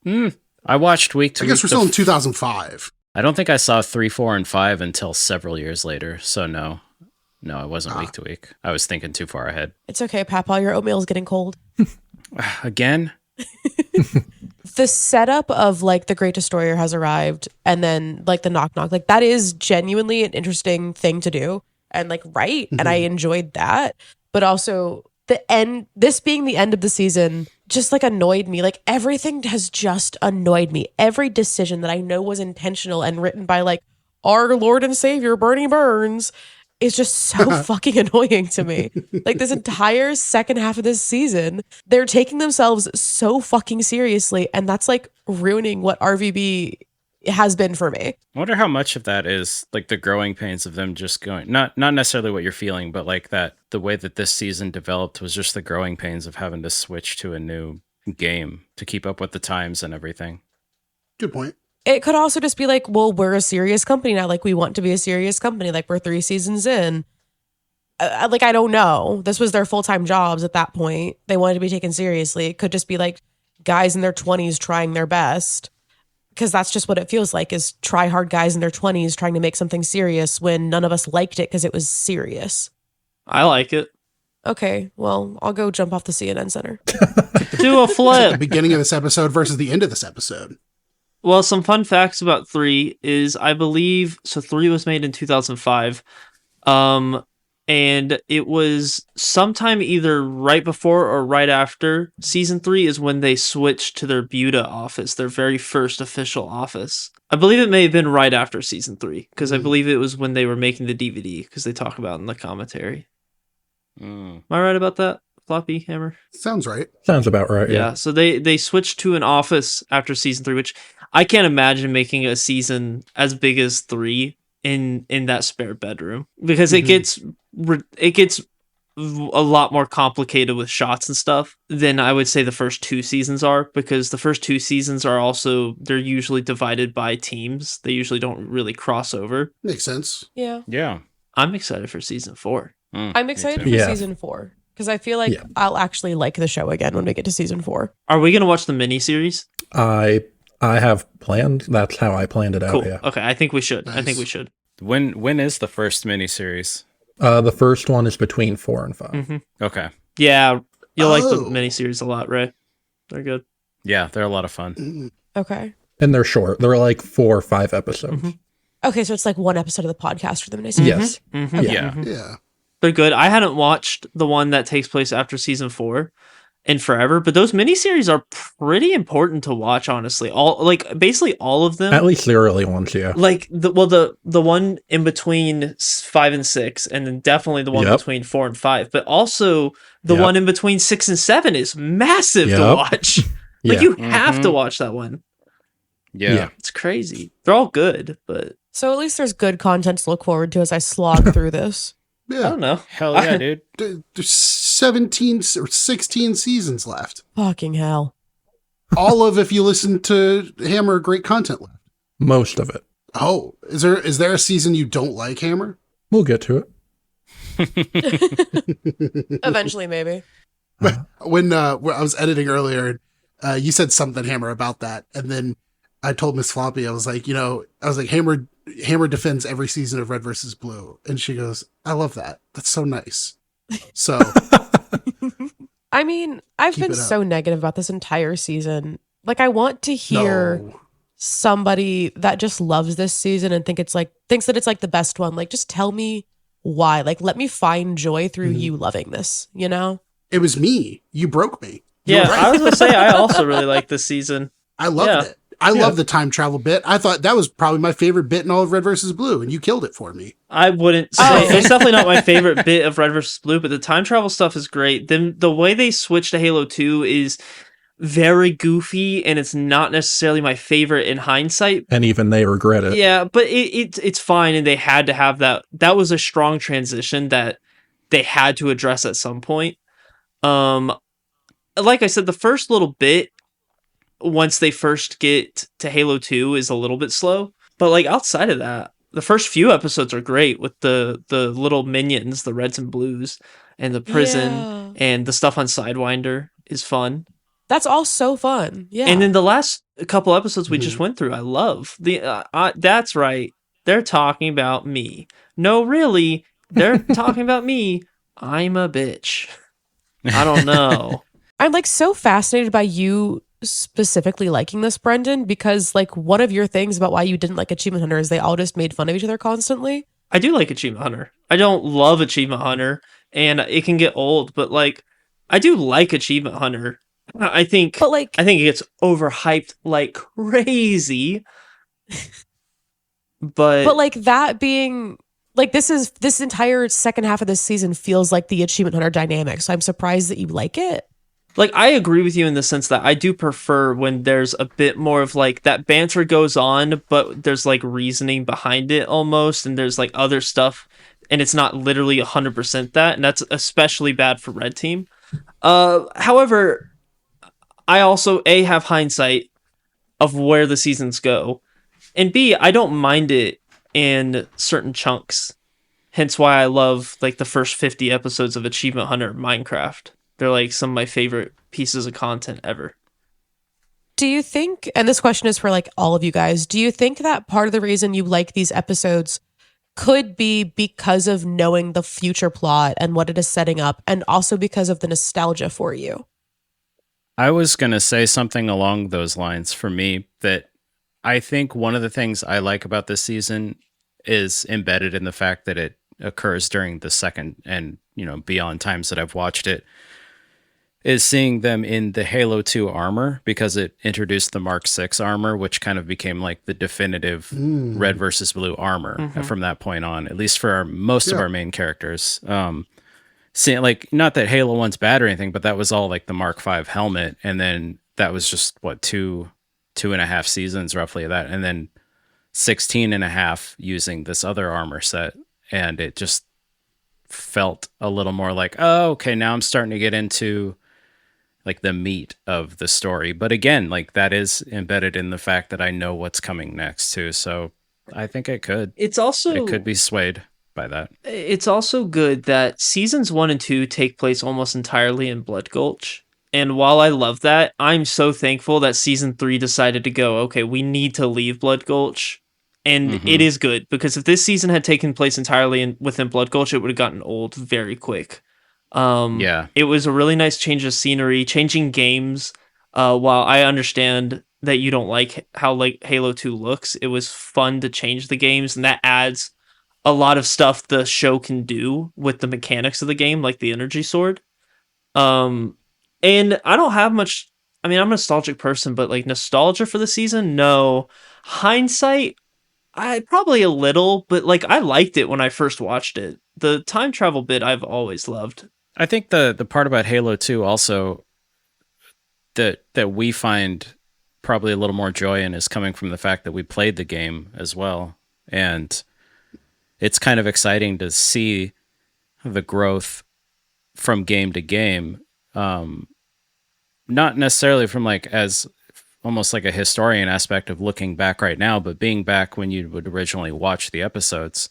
I watched week to I week. guess we're still in 2005. I don't think I saw 3, 4, and 5 until several years later. So no, I wasn't week to week. I was thinking too far ahead. It's okay, Papa. Your oatmeal's getting cold. Again, The setup of like the Great Destroyer has arrived and then like the knock knock, like that is genuinely an interesting thing to do and like right. And I enjoyed that. But also the end, this being the end of the season just like annoyed me. Like everything has just annoyed me. Every decision that I know was intentional and written by like our Lord and Savior, Bernie Burns, is just so fucking annoying to me. Like this entire second half of this season, they're taking themselves so fucking seriously, and that's like ruining what RVB has been for me. I wonder how much of that is like the growing pains of them just going, not necessarily what you're feeling, but like that the way that this season developed was just the growing pains of having to switch to a new game to keep up with the times and everything. Good point. It could also just be like, well, we're a serious company now. Like we want to be a serious company. Like we're 3 seasons in. Like, I don't know. This was their full-time jobs at that point. They wanted to be taken seriously. It could just be like guys in their 20s trying their best. Because that's just what it feels like, is try hard guys in their 20s trying to make something serious when none of us liked it because it was serious. I like it. Okay, well, I'll go jump off the CNN Center. Do a The flip. beginning of this episode versus the end of this episode. Well, some fun facts about 3 is I believe, so 3 was made in 2005. And it was sometime either right before or right after season 3 is when they switched to their Buda office, their very first official office. I believe it may have been right after season 3, because I believe it was when they were making the DVD, because they talk about it in the commentary. Am I right about that, Floppy Hammer? Sounds right. Sounds about right. Yeah, so they switched to an office after season 3, which I can't imagine making a season as big as 3 in that spare bedroom, because it gets a lot more complicated with shots and stuff than I would say the first 2 seasons are, because the first 2 seasons are also, they're usually divided by teams. They usually don't really cross over. Makes sense. Yeah. Yeah. I'm excited for season 4. I'm excited for Yeah. season 4. Because I feel like I'll actually like the show again when we get to season 4. Are we going to watch the miniseries? I have planned. That's how I planned it out. Cool. Yeah. Okay, I think we should. I think Nice. we should. When is the first miniseries? The first one is between 4 and 5. Mm-hmm. Okay. Yeah, you'll like the Oh. miniseries a lot, Ray. They're good. Yeah, they're a lot of fun. Mm. Okay. And they're short. They're like 4 or 5 episodes. Mm-hmm. Okay, so it's like one episode of the podcast for the miniseries. Yes. Mm-hmm. Okay. Yeah. Yeah. They're good. I hadn't watched the one that takes place after season 4 in forever, but those miniseries are pretty important to watch, honestly. Basically all of them. At least the early ones, yeah. Like the one in between 5 and 6, and then definitely the one Yep. between 4 and 5, but also the Yep. one in between 6 and 7 is massive to Yep. watch. Like Yeah. you have to watch that one. Yeah. It's crazy. They're all good, but So at least there's good content to look forward to as I slog through this. I Yeah. don't know. Hell yeah, dude. There's 17 or 16 seasons left. Fucking hell. All of, if you listen to Hammer, great content left. Most of it. Oh, is there a season you don't like, Hammer? We'll get to it. Eventually, maybe. When I was editing earlier, you said something, Hammer, about that, and then I told Miss Floppy, I was like, Hammer defends every season of Red versus Blue, and she goes, "I love that. That's so nice." So I mean, I've Keep been it up. so negative about this entire season. Like, I want to hear no. somebody that just loves this season and thinks that it's like the best one. Like, just tell me why. Like, let me find joy through you loving this, you know? It was me. You broke me. Yeah, I was going to say, I also really like this season. I loved it. I love the time travel bit. I thought that was probably my favorite bit in all of Red versus Blue, and you killed it for me. I wouldn't say it's definitely not my favorite bit of Red versus Blue, but the time travel stuff is great. Then the way they switch to Halo 2 is very goofy, and it's not necessarily my favorite in hindsight. And even they regret it. Yeah, but it's fine, and they had to have that. That was a strong transition that they had to address at some point. Like I said, the first little bit, once they first get to Halo 2, is a little bit slow. But like outside of that, the first few episodes are great with the little minions, the reds and blues, and the prison, and the stuff on Sidewinder is fun. That's all so fun. Yeah. And then the last couple episodes we just went through, I love. That's right. They're talking about me. No, really, they're talking about me. I'm a bitch. I don't know. I'm like so fascinated by you specifically liking this, Brendan, because like one of your things about why you didn't like Achievement Hunter is they all just made fun of each other constantly. I do like Achievement Hunter. I don't love Achievement Hunter, and it can get old, but like I do like Achievement Hunter. I think it gets overhyped like crazy. but like that being like this entire second half of this season feels like the Achievement Hunter dynamic. So I'm surprised that you like it. Like, I agree with you in the sense that I do prefer when there's a bit more of, like, that banter goes on, but there's, like, reasoning behind it almost, and there's, like, other stuff, and it's not literally 100% that, and that's especially bad for Red Team. However, I also, A, have hindsight of where the seasons go, and B, I don't mind it in certain chunks. Hence why I love, like, the first 50 episodes of Achievement Hunter Minecraft. They're like some of my favorite pieces of content ever. Do you think, and this question is for like all of you guys, do you think that part of the reason you like these episodes could be because of knowing the future plot and what it is setting up, and also because of the nostalgia for you? I was going to say something along those lines for me, that I think one of the things I like about this season is embedded in the fact that it occurs during the second and, beyond times that I've watched it, is seeing them in the Halo 2 armor, because it introduced the Mark 6 armor, which kind of became like the definitive Red versus Blue armor from that point on, at least for most of our main characters. Seeing, like, not that Halo 1's bad or anything, but that was all like the Mark 5 helmet. And then that was just two and a half seasons roughly of that. And then 16 and a half using this other armor set. And it just felt a little more like, oh, okay, now I'm starting to get into like the meat of the story. But again, like that is embedded in the fact that I know what's coming next too. So I think it could be swayed by that. It's also good that seasons 1 and 2 take place almost entirely in Blood Gulch. And while I love that, I'm so thankful that season 3 decided to go, okay, we need to leave Blood Gulch. And it is good, because if this season had taken place entirely within Blood Gulch, it would have gotten old very quick. It was a really nice change of scenery, changing games. While I understand that you don't like how like Halo 2 looks, it was fun to change the games, and that adds a lot of stuff the show can do with the mechanics of the game, like the energy sword. And I don't have much. I mean, I'm a nostalgic person, but like nostalgia for the season, no. Hindsight, I probably a little, but like I liked it when I first watched it. The time travel bit I've always loved. I think the part about Halo 2 also that we find probably a little more joy in is coming from the fact that we played the game as well. And it's kind of exciting to see the growth from game to game. Not necessarily from like as almost like a historian aspect of looking back right now, but being back when you would originally watch the episodes,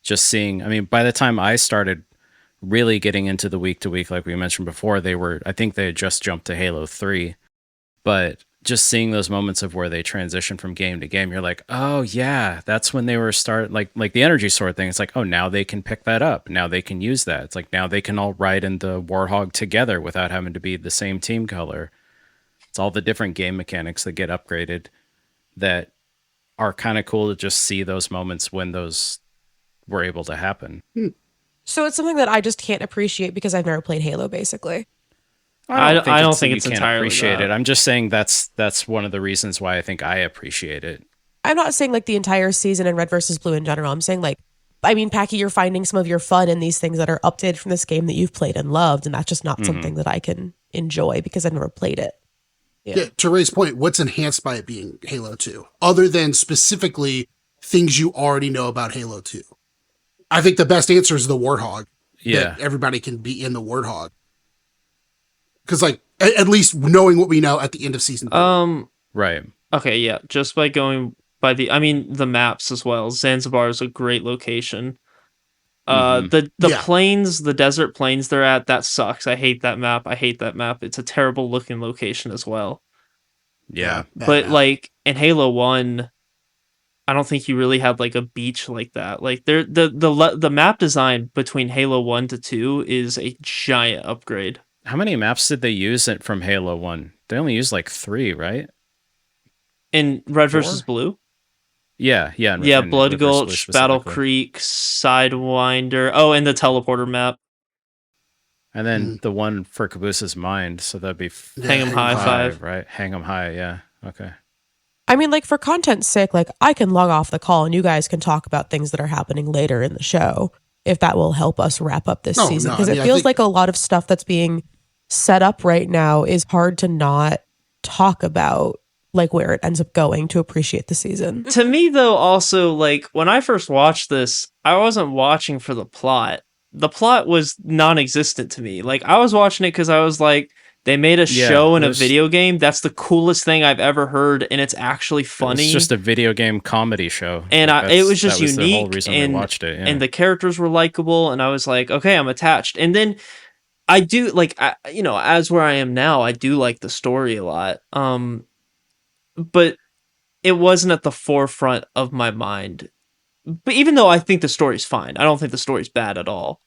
just seeing, I mean, by the time I started really getting into the week to week, like we mentioned before, I think they had just jumped to Halo 3, but just seeing those moments of where they transition from game to game, you're like, oh yeah, that's when they were like the energy sword thing. It's like, oh, now they can pick that up. Now they can use that. It's like, now they can all ride in the Warhog together without having to be the same team color. It's all the different game mechanics that get upgraded that are kind of cool to just see those moments when those were able to happen. So it's something that I just can't appreciate because I've never played Halo, basically. I don't think you it's can't entirely appreciate that. it. I'm just saying that's one of the reasons why I think I appreciate it. I'm not saying like the entire season in Red versus Blue in general. I'm saying like, I mean, Packy, you're finding some of your fun in these things that are updated from this game that you've played and loved, and that's just not something that I can enjoy because I've never played it. Yeah, to Ray's point, what's enhanced by it being Halo 2, other than specifically things you already know about Halo 2? I think the best answer is the Warthog. Yeah. That everybody can be in the Warthog. Because, like, at least knowing what we know at the end of season 3. Right. Okay, yeah, just by going by the maps as well. Zanzibar is a great location. The plains, the desert plains they're at, that sucks. I hate that map. It's a terrible looking location as well. Yeah. But like in Halo 1, I don't think you really had like a beach like that. Like the map design between Halo 1 to 2 is a giant upgrade. How many maps did they use it from Halo 1? They only used like 3, right? In Red versus Blue? Yeah. Blood Gulch, Battle Creek, Sidewinder. Oh, and the teleporter map. And then the one for Caboose's Mind, so that'd be Hang 'em High 5, right? Hang 'em High, yeah. Okay. I mean, like for content's sake, like I can log off the call and you guys can talk about things that are happening later in the show if that will help us wrap up this season. Because it feels like a lot of stuff that's being set up right now is hard to not talk about, like where it ends up going to appreciate the season. To me, though, also, like when I first watched this, I wasn't watching for the plot. The plot was non-existent to me. Like I was watching it because I was like, they made a show in a video game. That's the coolest thing I've ever heard, and it's actually funny. It's just a video game comedy show, and it was just unique. The whole reason we watched it, and the characters were likable, and I was like, okay, I'm attached. And then I do like, as where I am now, I do like the story a lot. But it wasn't at the forefront of my mind. But even though I think the story's fine, I don't think the story's bad at all.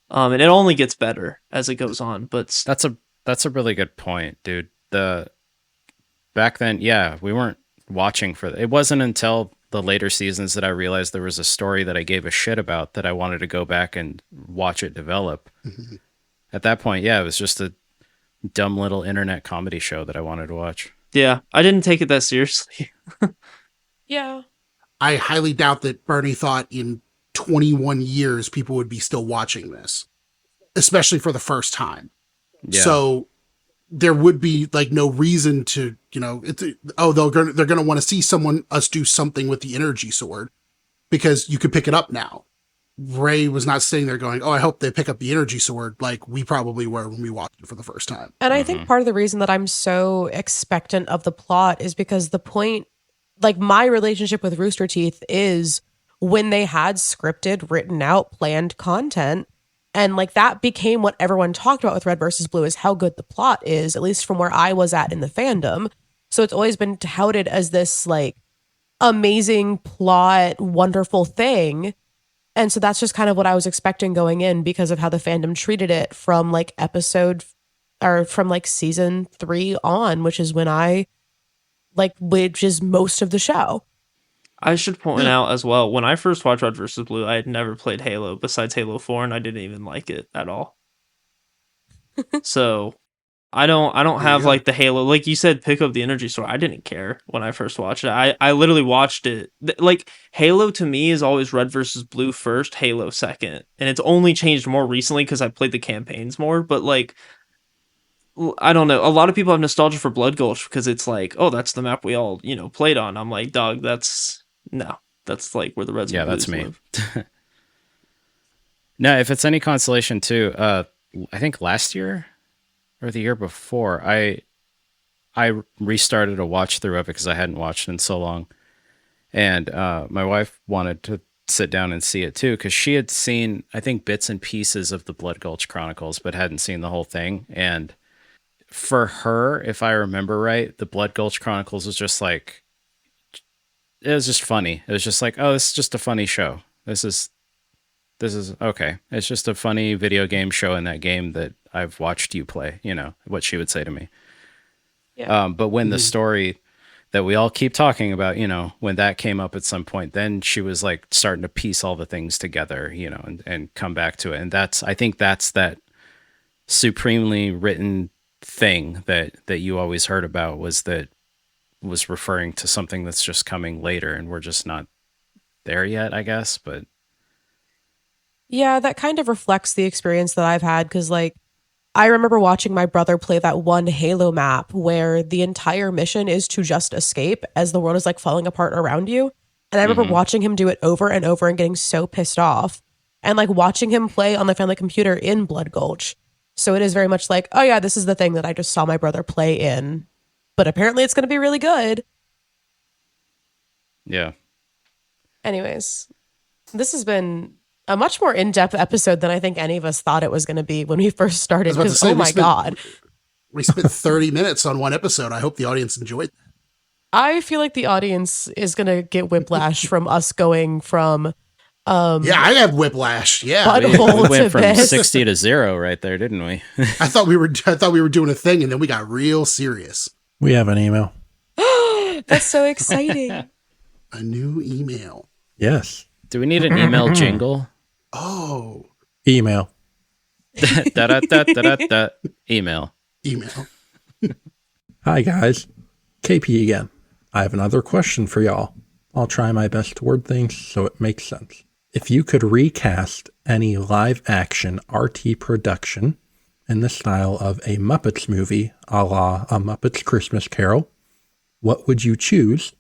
And it only gets better as it goes on. But that's a really good point, dude. Back then, we weren't watching for it. It wasn't until the later seasons that I realized there was a story that I gave a shit about that I wanted to go back and watch it develop. At that point, it was just a dumb little internet comedy show that I wanted to watch. Yeah, I didn't take it that seriously. Yeah. I highly doubt that Bernie thought in 21 years people would be still watching this, especially for the first time. Yeah. So there would be like no reason to, they're going to want to see us do something with the energy sword because you could pick it up now. Ray was not sitting there going, oh, I hope they pick up the energy sword like we probably were when we watched it for the first time. And I think part of the reason that I'm so expectant of the plot is because the point, like my relationship with Rooster Teeth is when they had scripted, written out, planned content. And like that became what everyone talked about with Red versus Blue is how good the plot is, at least from where I was at in the fandom. So it's always been touted as this like amazing plot, wonderful thing. And so that's just kind of what I was expecting going in because of how the fandom treated it from like from like season 3 on, which is which is most of the show. I should point out as well, when I first watched Red vs. Blue, I had never played Halo besides Halo 4, and I didn't even like it at all. So I don't have like the Halo, like you said, pick up the energy sword. I didn't care when I first watched it. I literally watched it. Like Halo to me is always Red vs. Blue first, Halo second. And it's only changed more recently because I played the campaigns more, but like, I don't know. A lot of people have nostalgia for Blood Gulch because it's like, oh, that's the map we all, played on. I'm like, dog, that's like where the Reds and Blues that's me. live. No, if it's any consolation too, I think last year or the year before, I restarted a watch through of it because I hadn't watched in so long. And my wife wanted to sit down and see it too because she had seen, I think, bits and pieces of the Blood Gulch Chronicles, but hadn't seen the whole thing. And for her, if I remember right, the Blood Gulch Chronicles was just like, it was just funny. It was just like, oh, this is just a funny show. This is okay. It's just a funny video game show in that game that I've watched you play, what she would say to me. Yeah. But when the story that we all keep talking about, when that came up at some point, then she was like starting to piece all the things together, and come back to it. And I think that's that supremely written thing that you always heard about, was referring to something that's just coming later, and we're just not there yet, I guess. But yeah, that kind of reflects the experience that I've had, because I remember watching my brother play that one Halo map where the entire mission is to just escape as the world is falling apart around you. And I remember watching him do it over and over and getting so pissed off, and watching him play on the family computer in Blood Gulch. So it is very much oh yeah, this is the thing that I just saw my brother play in, but apparently it's going to be really good. Yeah. Anyways, this has been a much more in-depth episode than I think any of us thought it was going to be when we first started. Because oh my god, we spent 30 minutes on one episode. I hope the audience enjoyed that. I feel like the audience is going to get whiplash from us going from yeah, I have whiplash. Yeah, we went from 60 to 0 right there, didn't we? I thought we were doing a thing, and then we got real serious. We have an email. That's so exciting. A new email. Yes. Do we need an email jingle? Oh. Email. Da-da-da-da-da-da. Email. Hi, guys. KP again. I have another question for y'all. I'll try my best to word things so it makes sense. If you could recast any live-action RT production in the style of a Muppets movie, a la A Muppets Christmas Carol, what would you choose,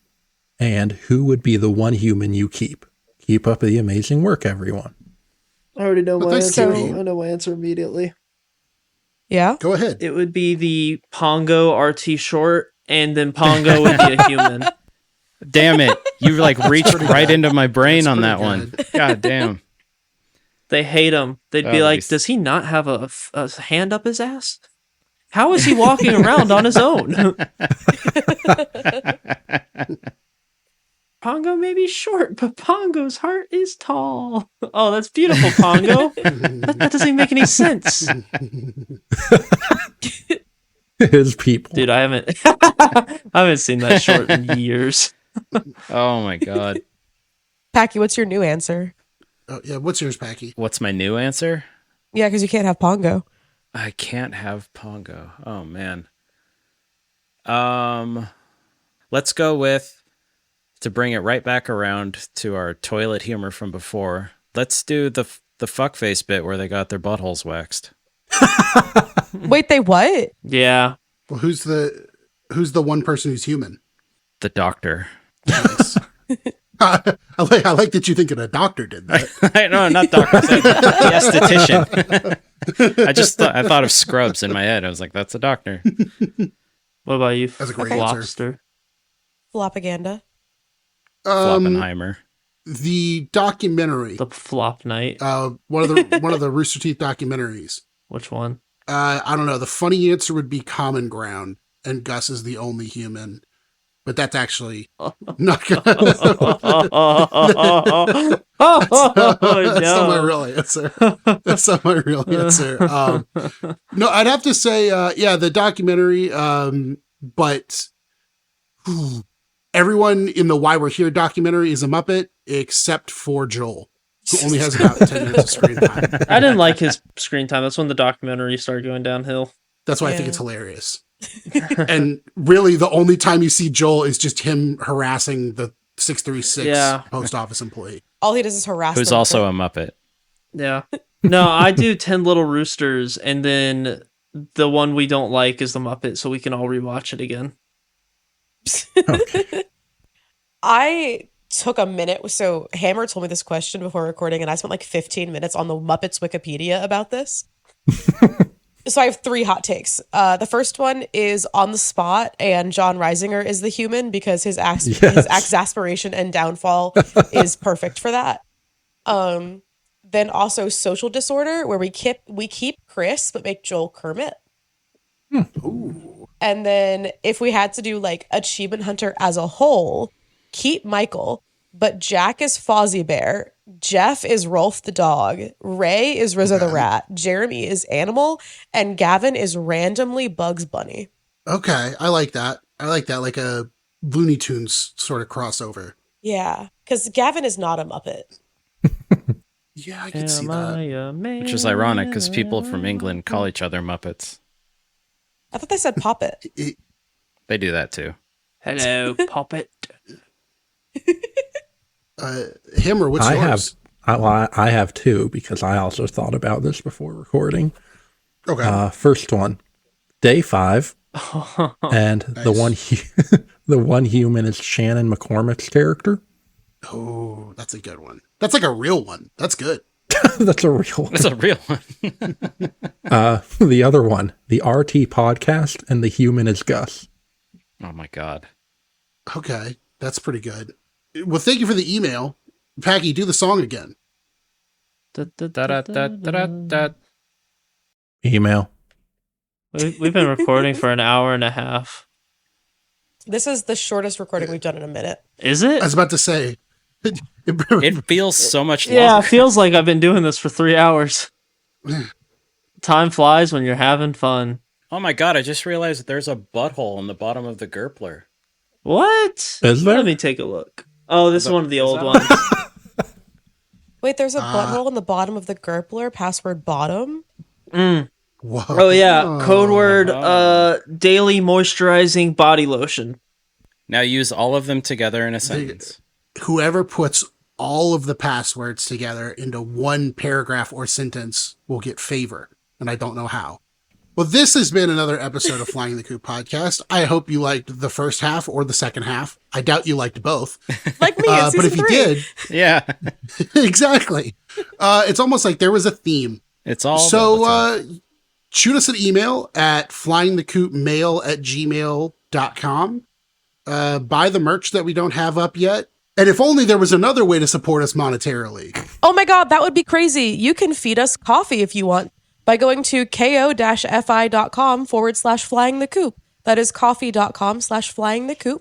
and who would be the one human you keep? Keep up the amazing work, everyone. I already know my thanks, answer. Katie. I know my answer immediately. Yeah? Go ahead. It would be the Pongo RT short, and then Pongo would be a human. Damn it. You reached right into my brain That's on that pretty one. good. God damn. They hate him. They'd be like, does he not have a hand up his ass? How is he walking around on his own? Pongo may be short, but Pongo's heart is tall. Oh, that's beautiful, Pongo. that doesn't even make any sense. His people. Dude, I haven't seen that short in years. Oh my god. Packy, what's your new answer? Oh, yeah, what's yours, Packy? What's my new answer? Yeah, because you can't have Pongo. I can't have Pongo. Oh man. Let's go with, to bring it right back around to our toilet humor from before. Let's do the fuckface bit where they got their buttholes waxed. Wait, they what? Yeah. Well, who's the one person who's human? The doctor. Nice. I like that you think that a doctor did that. No, not doctor. The esthetician. I thought of Scrubs in my head. I was like, that's a doctor. What about you? That's a great answer. Lobster. Flopaganda. Floppenheimer. The documentary. The Flop Night. One of the Rooster Teeth documentaries. Which one? I don't know. The funny answer would be Common Ground, and Gus is the only human. But that's actually not good. That's not my real answer. That's not my real answer. No, I'd have to say, the documentary. But everyone in the Why We're Here documentary is a Muppet, except for Joel, who only has about 10 minutes of screen time. I didn't like his screen time. That's when the documentary started going downhill. That's why I think it's hilarious. And really, the only time you see Joel is just him harassing the 636 post office employee. All he does is harass Who's them. also a Muppet. Yeah. No, I do 10 Little Roosters, and then the one we don't like is the Muppet, so we can all rewatch it again. Okay. I took a minute. So Hammer told me this question before recording, and I spent 15 minutes on the Muppets Wikipedia about this. So I have 3 hot takes. The first one is on the spot, and John Reisinger is the human because his exasperation and downfall is perfect for that. Then also social disorder, where we keep Chris but make Joel Kermit. Ooh. And then if we had to do Achievement Hunter as a whole, keep Michael, but Jack is Fozzie Bear, Jeff is Rolf the dog, Ray is Rizzo the rat, Jeremy is Animal, and Gavin is randomly Bugs Bunny. Okay, I like that. Like a Looney Tunes sort of crossover. Yeah, because Gavin is not a Muppet. Yeah, I can see that. Which is ironic because people from England call each other Muppets. I thought they said Poppet. They do that too. Hello, Poppet. Hammer, what's yours? I have two because I also thought about this before recording. Okay. First one, day 5, and Nice. the one human is Shannon McCormick's character. Oh, that's a good one. That's like a real one. That's good. That's a real one. That's a real one. The other one, the RT podcast, and the human is Gus. Oh my god. Okay, that's pretty good. Well, thank you for the email. Packy, do the song again. Da-da-da-da-da-da. Email. We've been recording for an hour and a half. This is the shortest recording we've done in a minute. Is it? I was about to say. It feels so much longer. Yeah, it feels like I've been doing this for 3 hours. Time flies when you're having fun. Oh my god, I just realized that there's a butthole on the bottom of the Gerpler. What? Is there? Let me take a look. Oh, this is one of the old ones. Wait, there's a butthole in the bottom of the Gerpler, password bottom? Whoa. Oh yeah, code word daily moisturizing body lotion. Now use all of them together in a sentence. Whoever puts all of the passwords together into one paragraph or sentence will get favor, and I don't know how. Well, this has been another episode of Flying the Coop podcast. I hope you liked the first half or the second half. I doubt you liked both. Like me, in But if season you 3. did, Yeah. exactly. It's almost like there was a theme. It's all So shoot us an email at flyingthecoopmail@gmail.com. Buy the merch that we don't have up yet. And if only there was another way to support us monetarily. Oh my god, that would be crazy. You can feed us coffee if you want by going to ko-fi.com/flyingthecoop. That is coffee.com/flyingthecoop,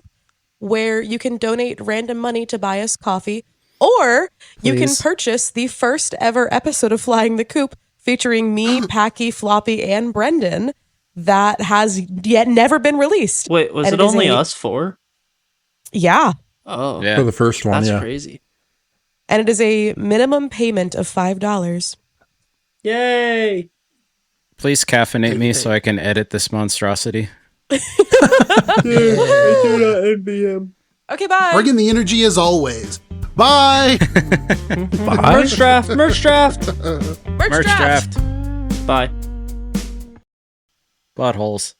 where you can donate random money to buy us coffee, or you can Please. purchase the first ever episode of Flying the Coop featuring me, Packy, Floppy, and Brendan that has yet never been released. Wait, was And it it is only a- us 4? Yeah. Oh, Yeah. For the first one, that's yeah. crazy. And it is a minimum payment of $5. Yay! Please caffeinate me so I can edit this monstrosity. NBM. Okay, bye. Bring in the energy as always. Bye. Bye. Merch draft, merch draft. Merch draft. draft. Bye. Buttholes.